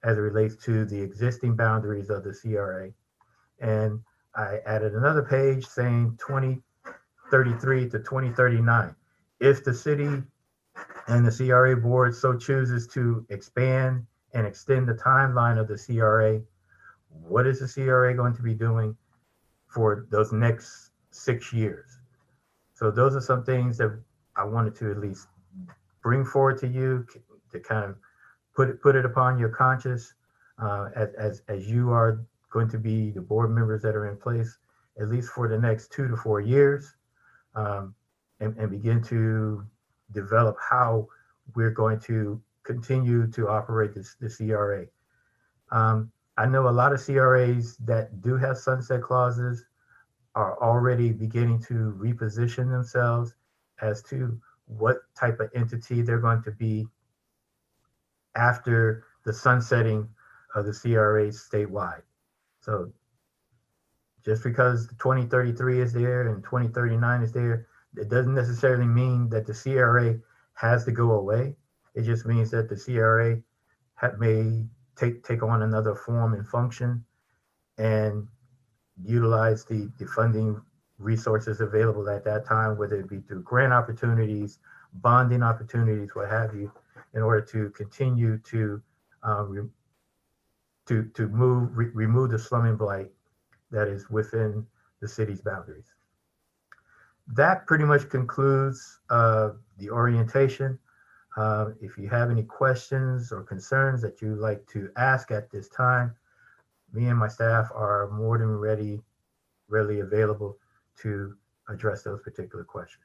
as it relates to the existing boundaries of the CRA. And I added another page saying 2033 to 2039. If the city and the CRA board so chooses to expand and extend the timeline of the CRA, what is the CRA going to be doing for those next 6 years? So those are some things that I wanted to at least bring forward to you to kind of put it upon your conscience as you are going to be the board members that are in place at least for the next 2 to 4 years, and begin to develop how we're going to continue to operate the CRA. I know a lot of CRAs that do have sunset clauses are already beginning to reposition themselves as to what type of entity they're going to be after the sunsetting of the CRAs statewide. So just because 2033 is there and 2039 is there, it doesn't necessarily mean that the CRA has to go away. It just means that the CRA may take on another form and function and utilize the funding resources available at that time, whether it be through grant opportunities, bonding opportunities, what have you, in order to continue to remove the slumming blight that is within the city's boundaries. That pretty much concludes the orientation. If you have any questions or concerns that you'd like to ask at this time, me and my staff are more than readily available to address those particular questions.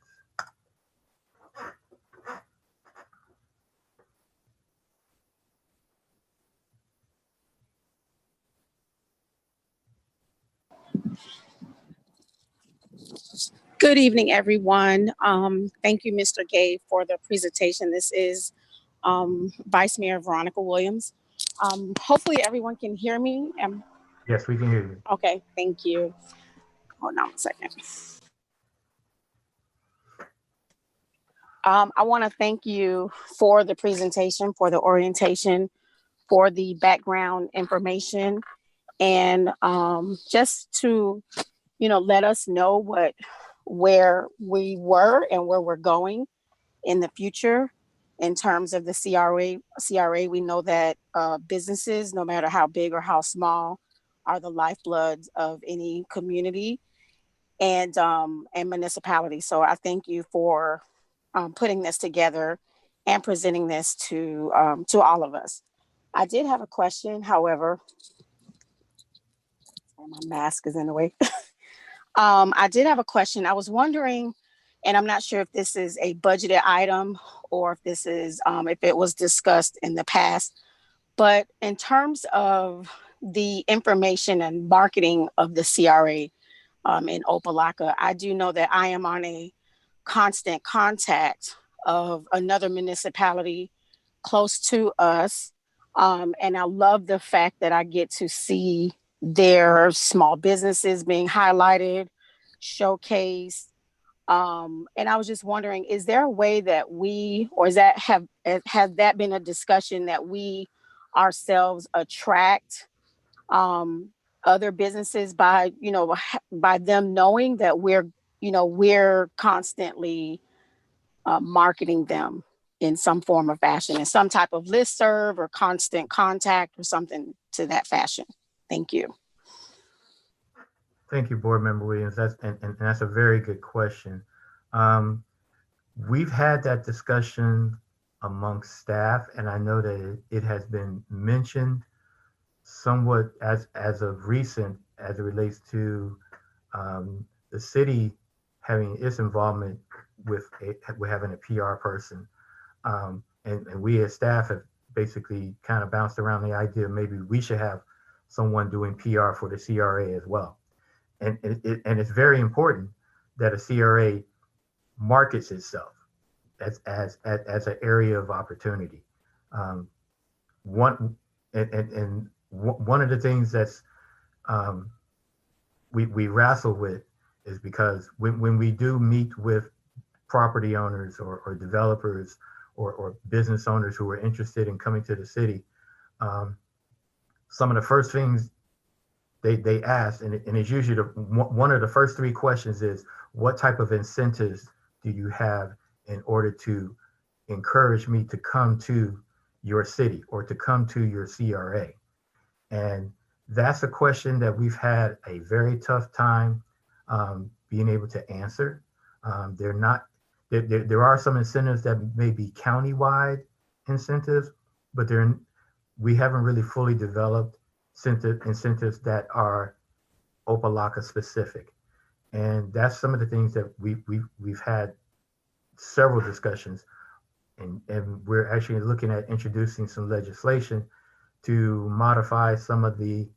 Good evening, everyone. Thank you, Mr. Gay, for the presentation. This is Vice Mayor Veronica Williams. Hopefully everyone can hear me. Yes, we can hear you. Okay, thank you. Hold on a second. I want to thank you for the presentation, for the orientation, for the background information, and just to, let us know where we were and where we're going in the future in terms of the CRA. We know that businesses, no matter how big or how small, are the lifebloods of any community and municipality. So I thank you for putting this together and presenting this to all of us. I did have a question, however, my mask is in the way. I did have a question. I was wondering, and I'm not sure if this is a budgeted item or if this is, if it was discussed in the past, but in terms of the information and marketing of the CRA in Opalacka, I do know that I am on a constant contact of another municipality close to us. And I love the fact that I get to see their small businesses being highlighted, showcased. And I was just wondering, is there a way that we, or has that been a discussion that we ourselves attract other businesses by, by them knowing that we're constantly marketing them in some form or fashion, in some type of listserv or constant contact or something to that fashion? Thank you. Thank you, Board Member Williams. That's a very good question. We've had that discussion amongst staff, and I know that it has been mentioned somewhat as of recent as it relates to the city having its involvement with having a PR person. And we as staff have basically kind of bounced around the idea maybe we should have someone doing PR for the CRA as well. And it's very important that a CRA markets itself as an area of opportunity. One of the things that's we wrestle with is because when we do meet with property owners or developers or business owners who are interested in coming to the city, some of the first things they ask, and it's usually one of the first three questions is, what type of incentives do you have in order to encourage me to come to your city or to come to your CRA? And that's a question that we've had a very tough time being able to answer. There are some incentives that may be countywide incentives, but we haven't really fully developed incentives that are Opalacka specific. And that's some of the things that we've had several discussions, and we're actually looking at introducing some legislation to modify some of the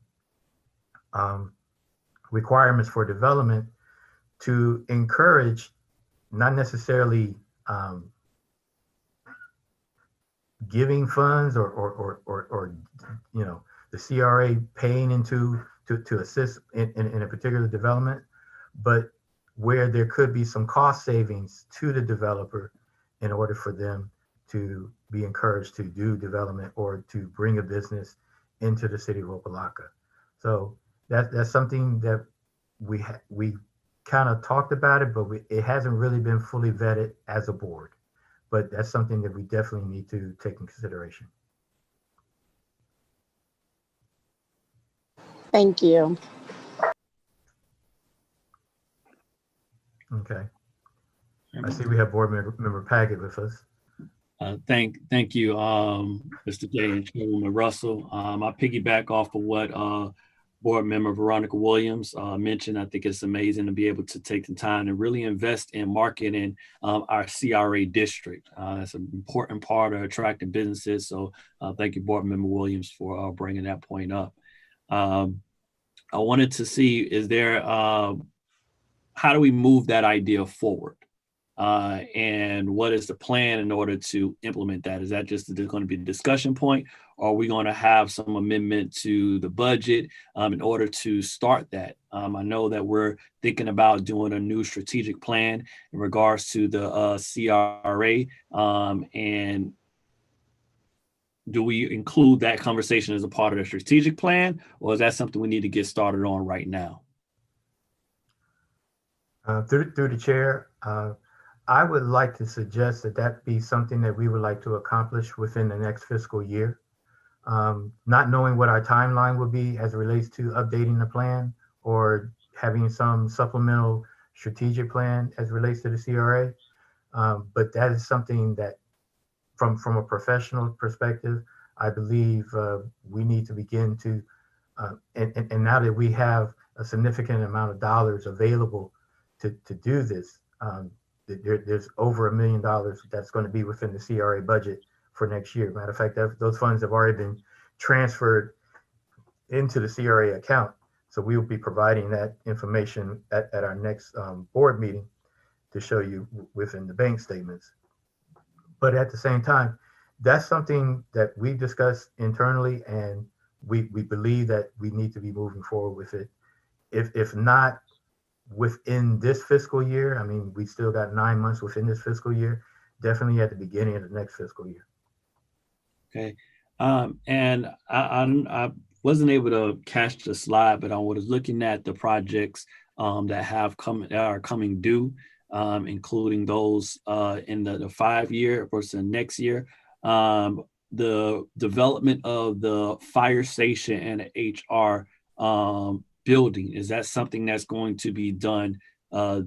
requirements for development to encourage not necessarily giving funds or the CRA paying into to assist in a particular development, but where there could be some cost savings to the developer in order for them to be encouraged to do development or to bring a business into the city of Opalacka. So that's something that we kind of talked about it, but it hasn't really been fully vetted as a board. But that's something that we definitely need to take in consideration. Thank you. Okay. I see we have board member Paget with us. Thank you, Mr. J and Chairwoman Russell. I piggyback off of what Board Member Veronica Williams mentioned. I think it's amazing to be able to take the time and really invest in marketing our CRA district. That's an important part of attracting businesses. So thank you, Board Member Williams, for bringing that point up. I wanted to see, is there, how do we move that idea forward? And what is the plan in order to implement that? Is that just going to be a discussion point, or are we going to have some amendment to the budget in order to start that? I know that we're thinking about doing a new strategic plan in regards to the CRA, and do we include that conversation as a part of the strategic plan, or is that something we need to get started on right now? Through the chair, I would like to suggest that that be something that we would like to accomplish within the next fiscal year. Not knowing what our timeline will be as it relates to updating the plan or having some supplemental strategic plan as it relates to the CRA. But that is something that from a professional perspective, I believe we need to begin to, and now that we have a significant amount of dollars available to do this, there's over $1 million that's going to be within the CRA budget for next year. Matter of fact, those funds have already been transferred into the CRA account. So we will be providing that information at our next board meeting to show you within the bank statements. But at the same time, that's something that we discussed internally, and we believe that we need to be moving forward with it. If not within this fiscal year, I mean, we still got 9 months within this fiscal year, definitely at the beginning of the next fiscal year. Okay. And I wasn't able to catch the slide, but I was looking at the projects that are coming due, including those in the 5-year versus the next year. The development of the fire station and the HR building, is that something that's going to be done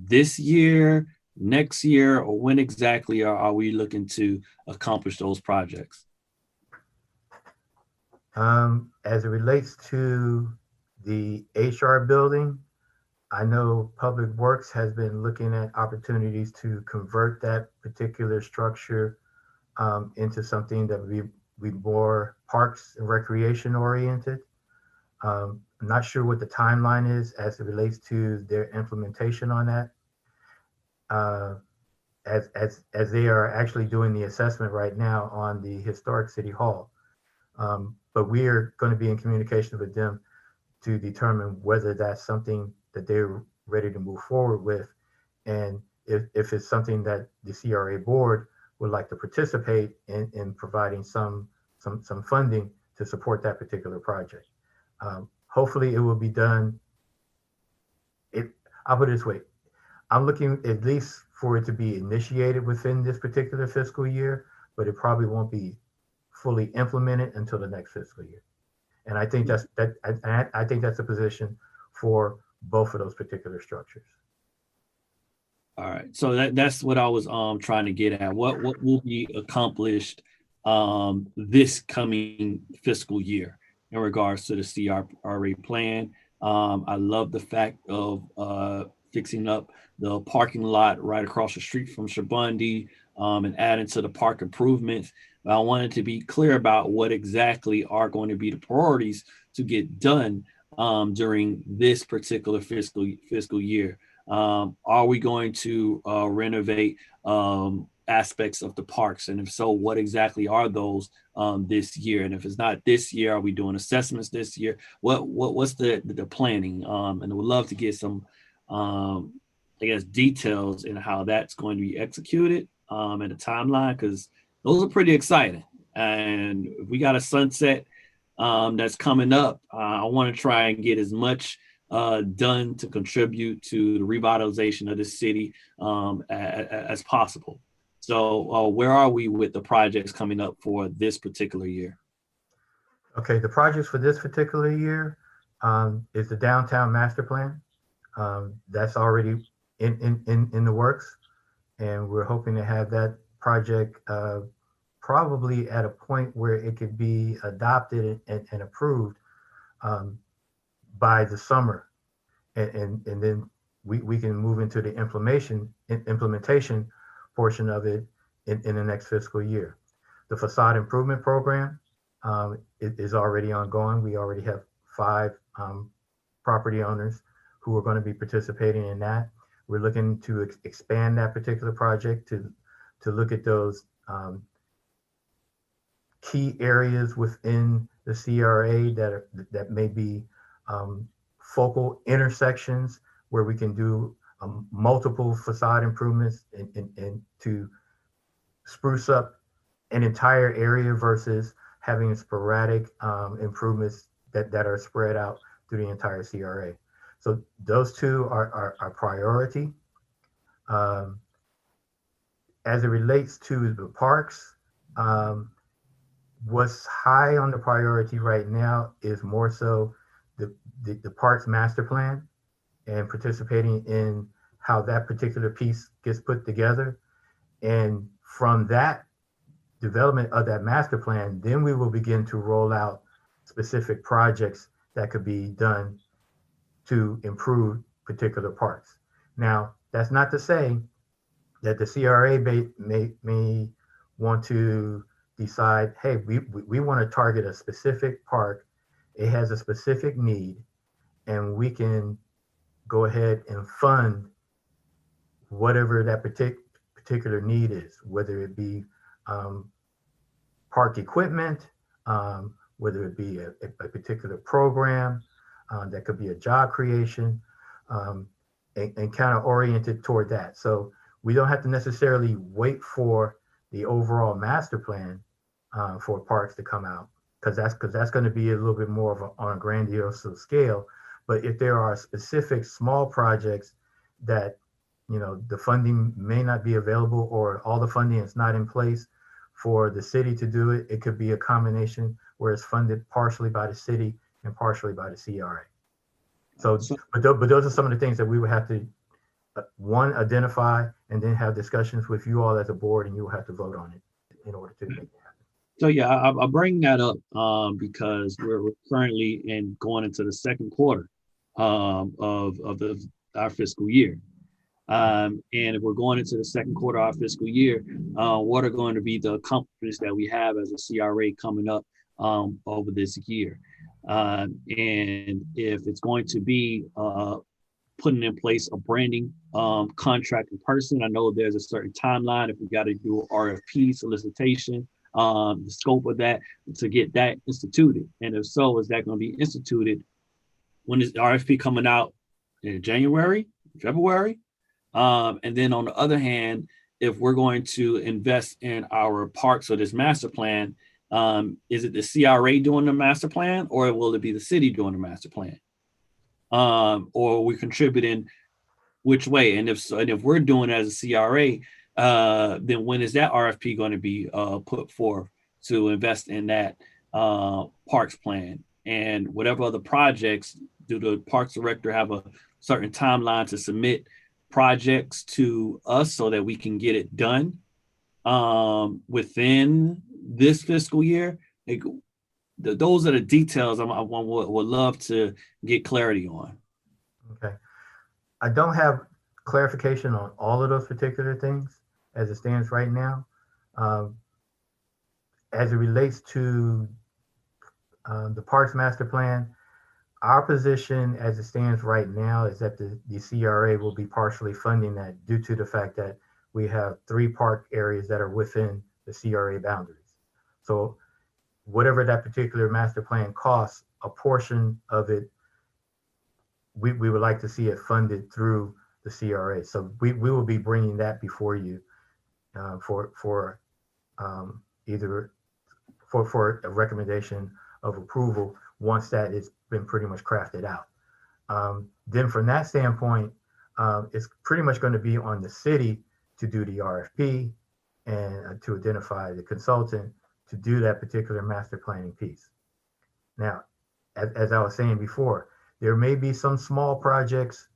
this year, next year, or when exactly are we looking to accomplish those projects? As it relates to the HR building, I know Public Works has been looking at opportunities to convert that particular structure into something that would be more parks and recreation oriented. I'm not sure what the timeline is as it relates to their implementation on that. As they are actually doing the assessment right now on the historic City Hall. But we are going to be in communication with them to determine whether that's something that they're ready to move forward with. And if it's something that the CRA board would like to participate in providing some funding to support that particular project. Hopefully it will be done. I'll put it this way. I'm looking at least for it to be initiated within this particular fiscal year, but it probably won't be fully implemented until the next fiscal year. And I think I think that's a position for both of those particular structures. All right, so that's what I was trying to get at. What will be accomplished this coming fiscal year in regards to the CRA plan? I love the fact of fixing up the parking lot right across the street from Shabundi and adding to the park improvements. But I wanted to be clear about what exactly are going to be the priorities to get done during this particular fiscal year. Are we going to renovate aspects of the parks? And if so, what exactly are those this year? And if it's not this year, are we doing assessments this year? What's the planning? And I would love to get some, I guess, details in how that's going to be executed and the timeline, because those are pretty exciting. And if we got a sunset that's coming up, I want to try and get as much done to contribute to the revitalization of the city as possible. So where are we with the projects coming up for this particular year? Okay, the projects for this particular year is the downtown master plan. That's already in the works. And we're hoping to have that project probably at a point where it could be adopted and approved by the summer. And then we can move into the implementation portion of it in the next fiscal year. The facade improvement program is already ongoing. We already have 5 property owners who are going to be participating in that. We're looking to expand that particular project to look at those key areas within the CRA that may be focal intersections where we can do multiple facade improvements and to spruce up an entire area versus having sporadic improvements that are spread out through the entire CRA. So those two are priority. As it relates to the parks, what's high on the priority right now is more so the parks master plan and participating in how that particular piece gets put together. And from that development of that master plan, then we will begin to roll out specific projects that could be done to improve particular parks. Now, that's not to say that the CRA may want to decide, hey, we want to target a specific park. It has a specific need, and we can go ahead and fund whatever that particular need is, whether it be park equipment, whether it be a particular program, that could be a job creation, and kind of oriented toward that. So we don't have to necessarily wait for the overall master plan for parks to come out, because that's going to be a little bit more of on a grandiose scale. But if there are specific small projects that, you know, the funding may not be available or all the funding is not in place for the city to do it, it could be a combination where it's funded partially by the city and partially by the CRA. So, but those are some of the things that we would have to, one, identify, and then have discussions with you all as a board, and you will have to vote on it in order to make it happen. So yeah, I'll bring that up because we're currently going into the second quarter of our fiscal year. And if we're going into the second quarter of our fiscal year, what are going to be the accomplishments that we have as a CRA coming up over this year? And if it's going to be putting in place a branding contract in person, I know there's a certain timeline if we got to do RFP solicitation, the scope of that to get that instituted. And if so, is that going to be instituted when is the RFP coming out in January, February? And then on the other hand, if we're going to invest in our parks or this master plan, is it the CRA doing the master plan, or will it be the city doing the master plan? Or are we contributing which way? And if so, and if we're doing it as a CRA, then when is that RFP going to be put forth to invest in that parks plan? And whatever other projects, do the parks director have a certain timeline to submit projects to us so that we can get it done within this fiscal year? Those are the details I would love to get clarity on. Okay. I don't have clarification on all of those particular things as it stands right now. As it relates to the Parks Master Plan, our position as it stands right now is that the CRA will be partially funding that due to the fact that we have 3 park areas that are within the CRA boundaries. So whatever that particular master plan costs, a portion of it, we would like to see it funded through the CRA. So we will be bringing that before you for a recommendation of approval once that has been pretty much crafted out. Then from that standpoint, it's pretty much going to be on the city to do the RFP and to identify the consultant to do that particular master planning piece. Now, as I was saying before, there may be some small projects,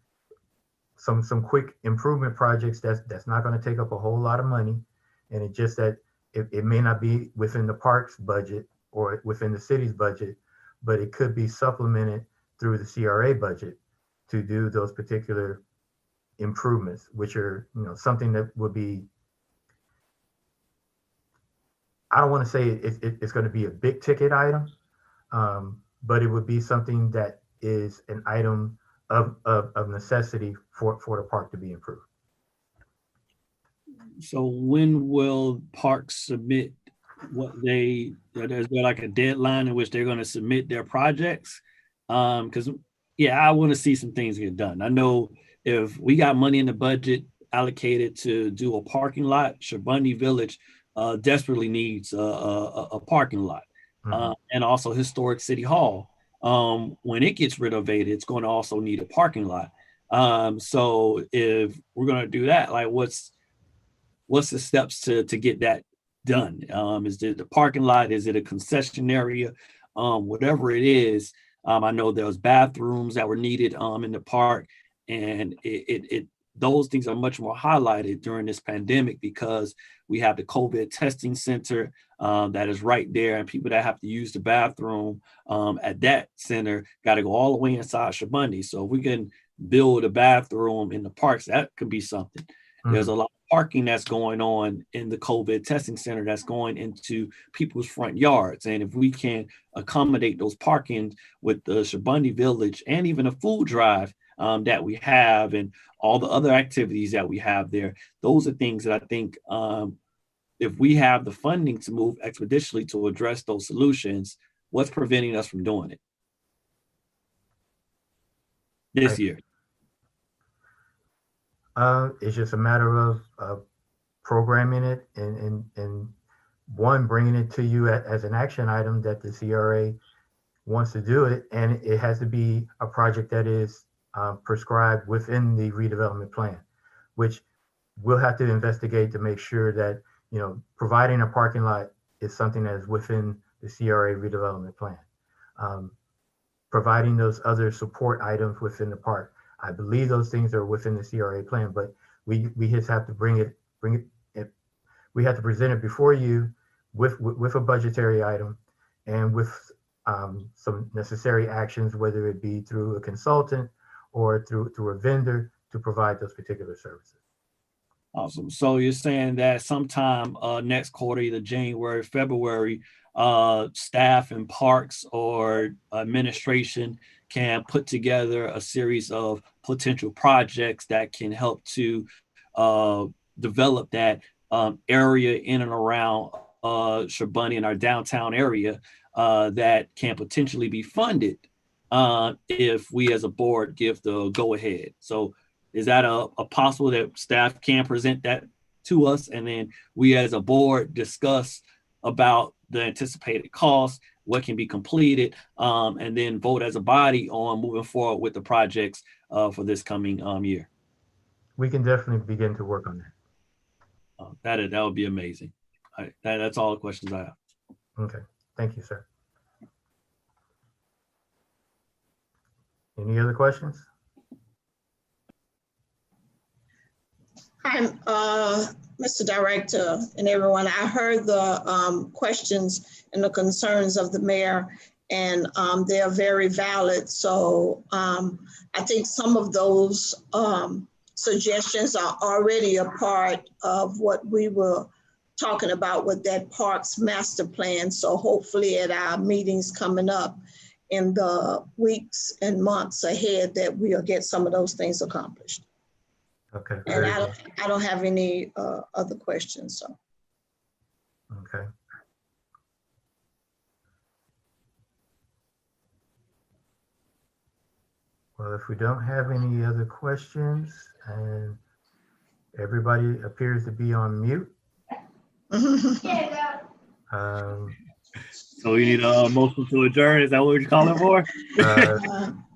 some quick improvement projects that's not going to take up a whole lot of money, and it's just that it may not be within the parks budget or within the city's budget, but it could be supplemented through the CRA budget to do those particular improvements, which are, you know, something that would be, I don't want to say it's going to be a big ticket item, but it would be something that is an item of necessity for the park to be improved. So when will parks submit what is there like a deadline in which they're going to submit their projects? Because yeah, I want to see some things get done. I know if we got money in the budget allocated to do a parking lot, Shabundy Village desperately needs a parking lot. And also Historic City Hall. When it gets renovated, it's going to also need a parking lot. So if we're going to do that, like what's the steps to get that done? Is it the parking lot? Is it a concession area? Whatever it is, I know there was bathrooms that were needed in the park, and those things are much more highlighted during this pandemic because we have the COVID testing center that is right there, and people that have to use the bathroom at that center got to go all the way inside Shabundy. So if we can build a bathroom in the parks, that could be something. There's a lot of parking that's going on in the COVID testing center that's going into people's front yards. And if we can accommodate those parking with the Shabundy Village and even a food drive that we have and all the other activities that we have there, those are things that I think if we have the funding to move expeditiously to address those solutions, what's preventing us from doing it this year? It's just a matter of programming it and one, bringing it to you as an action item that the CRA wants to do it. And it has to be a project that is prescribed within the redevelopment plan, which we'll have to investigate to make sure that, you know, providing a parking lot is something that is within the CRA redevelopment plan. Providing those other support items within the park, I believe those things are within the CRA plan, but we just have to bring it. We have to present it before you with a budgetary item and with some necessary actions, whether it be through a consultant or through a vendor to provide those particular services. Awesome. So you're saying that sometime next quarter, either January, February, staff and parks or administration can put together a series of potential projects that can help to develop that area in and around Shabundy and our downtown area that can potentially be funded if we as a board give the go ahead. So is that a possible that staff can present that to us and then we as a board discuss about the anticipated costs, what can be completed, and then vote as a body on moving forward with the projects for this coming year? We can definitely begin to work on that. That would be amazing. That's all the questions I have. Okay, thank you, sir. Any other questions? Hi, Mr. Director and everyone. I heard the questions and the concerns of the mayor, and they are very valid. So I think some of those suggestions are already a part of what we were talking about with that Parks Master Plan. So hopefully at our meetings coming up in the weeks and months ahead that we'll get some of those things accomplished. Okay. And I don't have any other questions. So. Okay. Well, if we don't have any other questions and everybody appears to be on mute. So we need a motion to adjourn. Is that what you're calling for?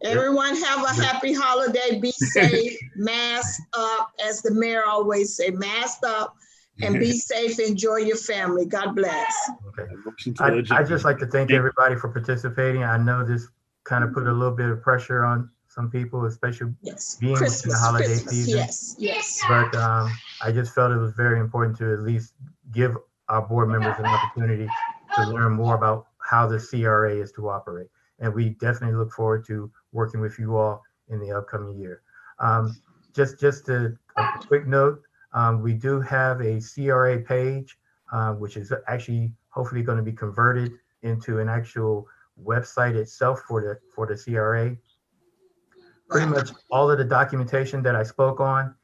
Everyone have a happy holiday. Be safe, mask up, as the mayor always say, mask up and be safe. Enjoy your family. God bless. Okay. I'd just like to thank everybody for participating. I know this kind of put a little bit of pressure on some people, especially being within the holiday season. Yes, yes. But I just felt it was very important to at least give our board members an opportunity to learn more about how the CRA is to operate. And we definitely look forward to working with you all in the upcoming year. Just a quick note, we do have a CRA page, which is actually hopefully going to be converted into an actual website itself for the CRA. pretty much all of the documentation that I spoke on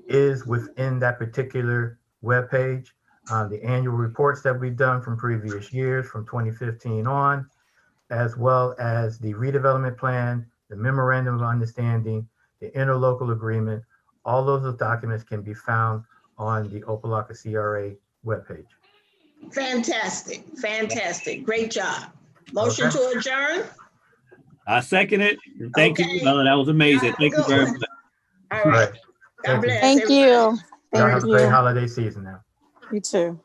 is within that particular webpage. The annual reports that we've done from previous years, from 2015 on, as well as the redevelopment plan, the memorandum of understanding, the interlocal agreement, all of those documents can be found on the Opalacka CRA webpage. Fantastic, fantastic. Great job. Motion to adjourn? I second it. Thank you. Oh, that was amazing. Thank you very much. All right. God bless. Thank you. Y'all have Thank a great you. holiday season now. You too.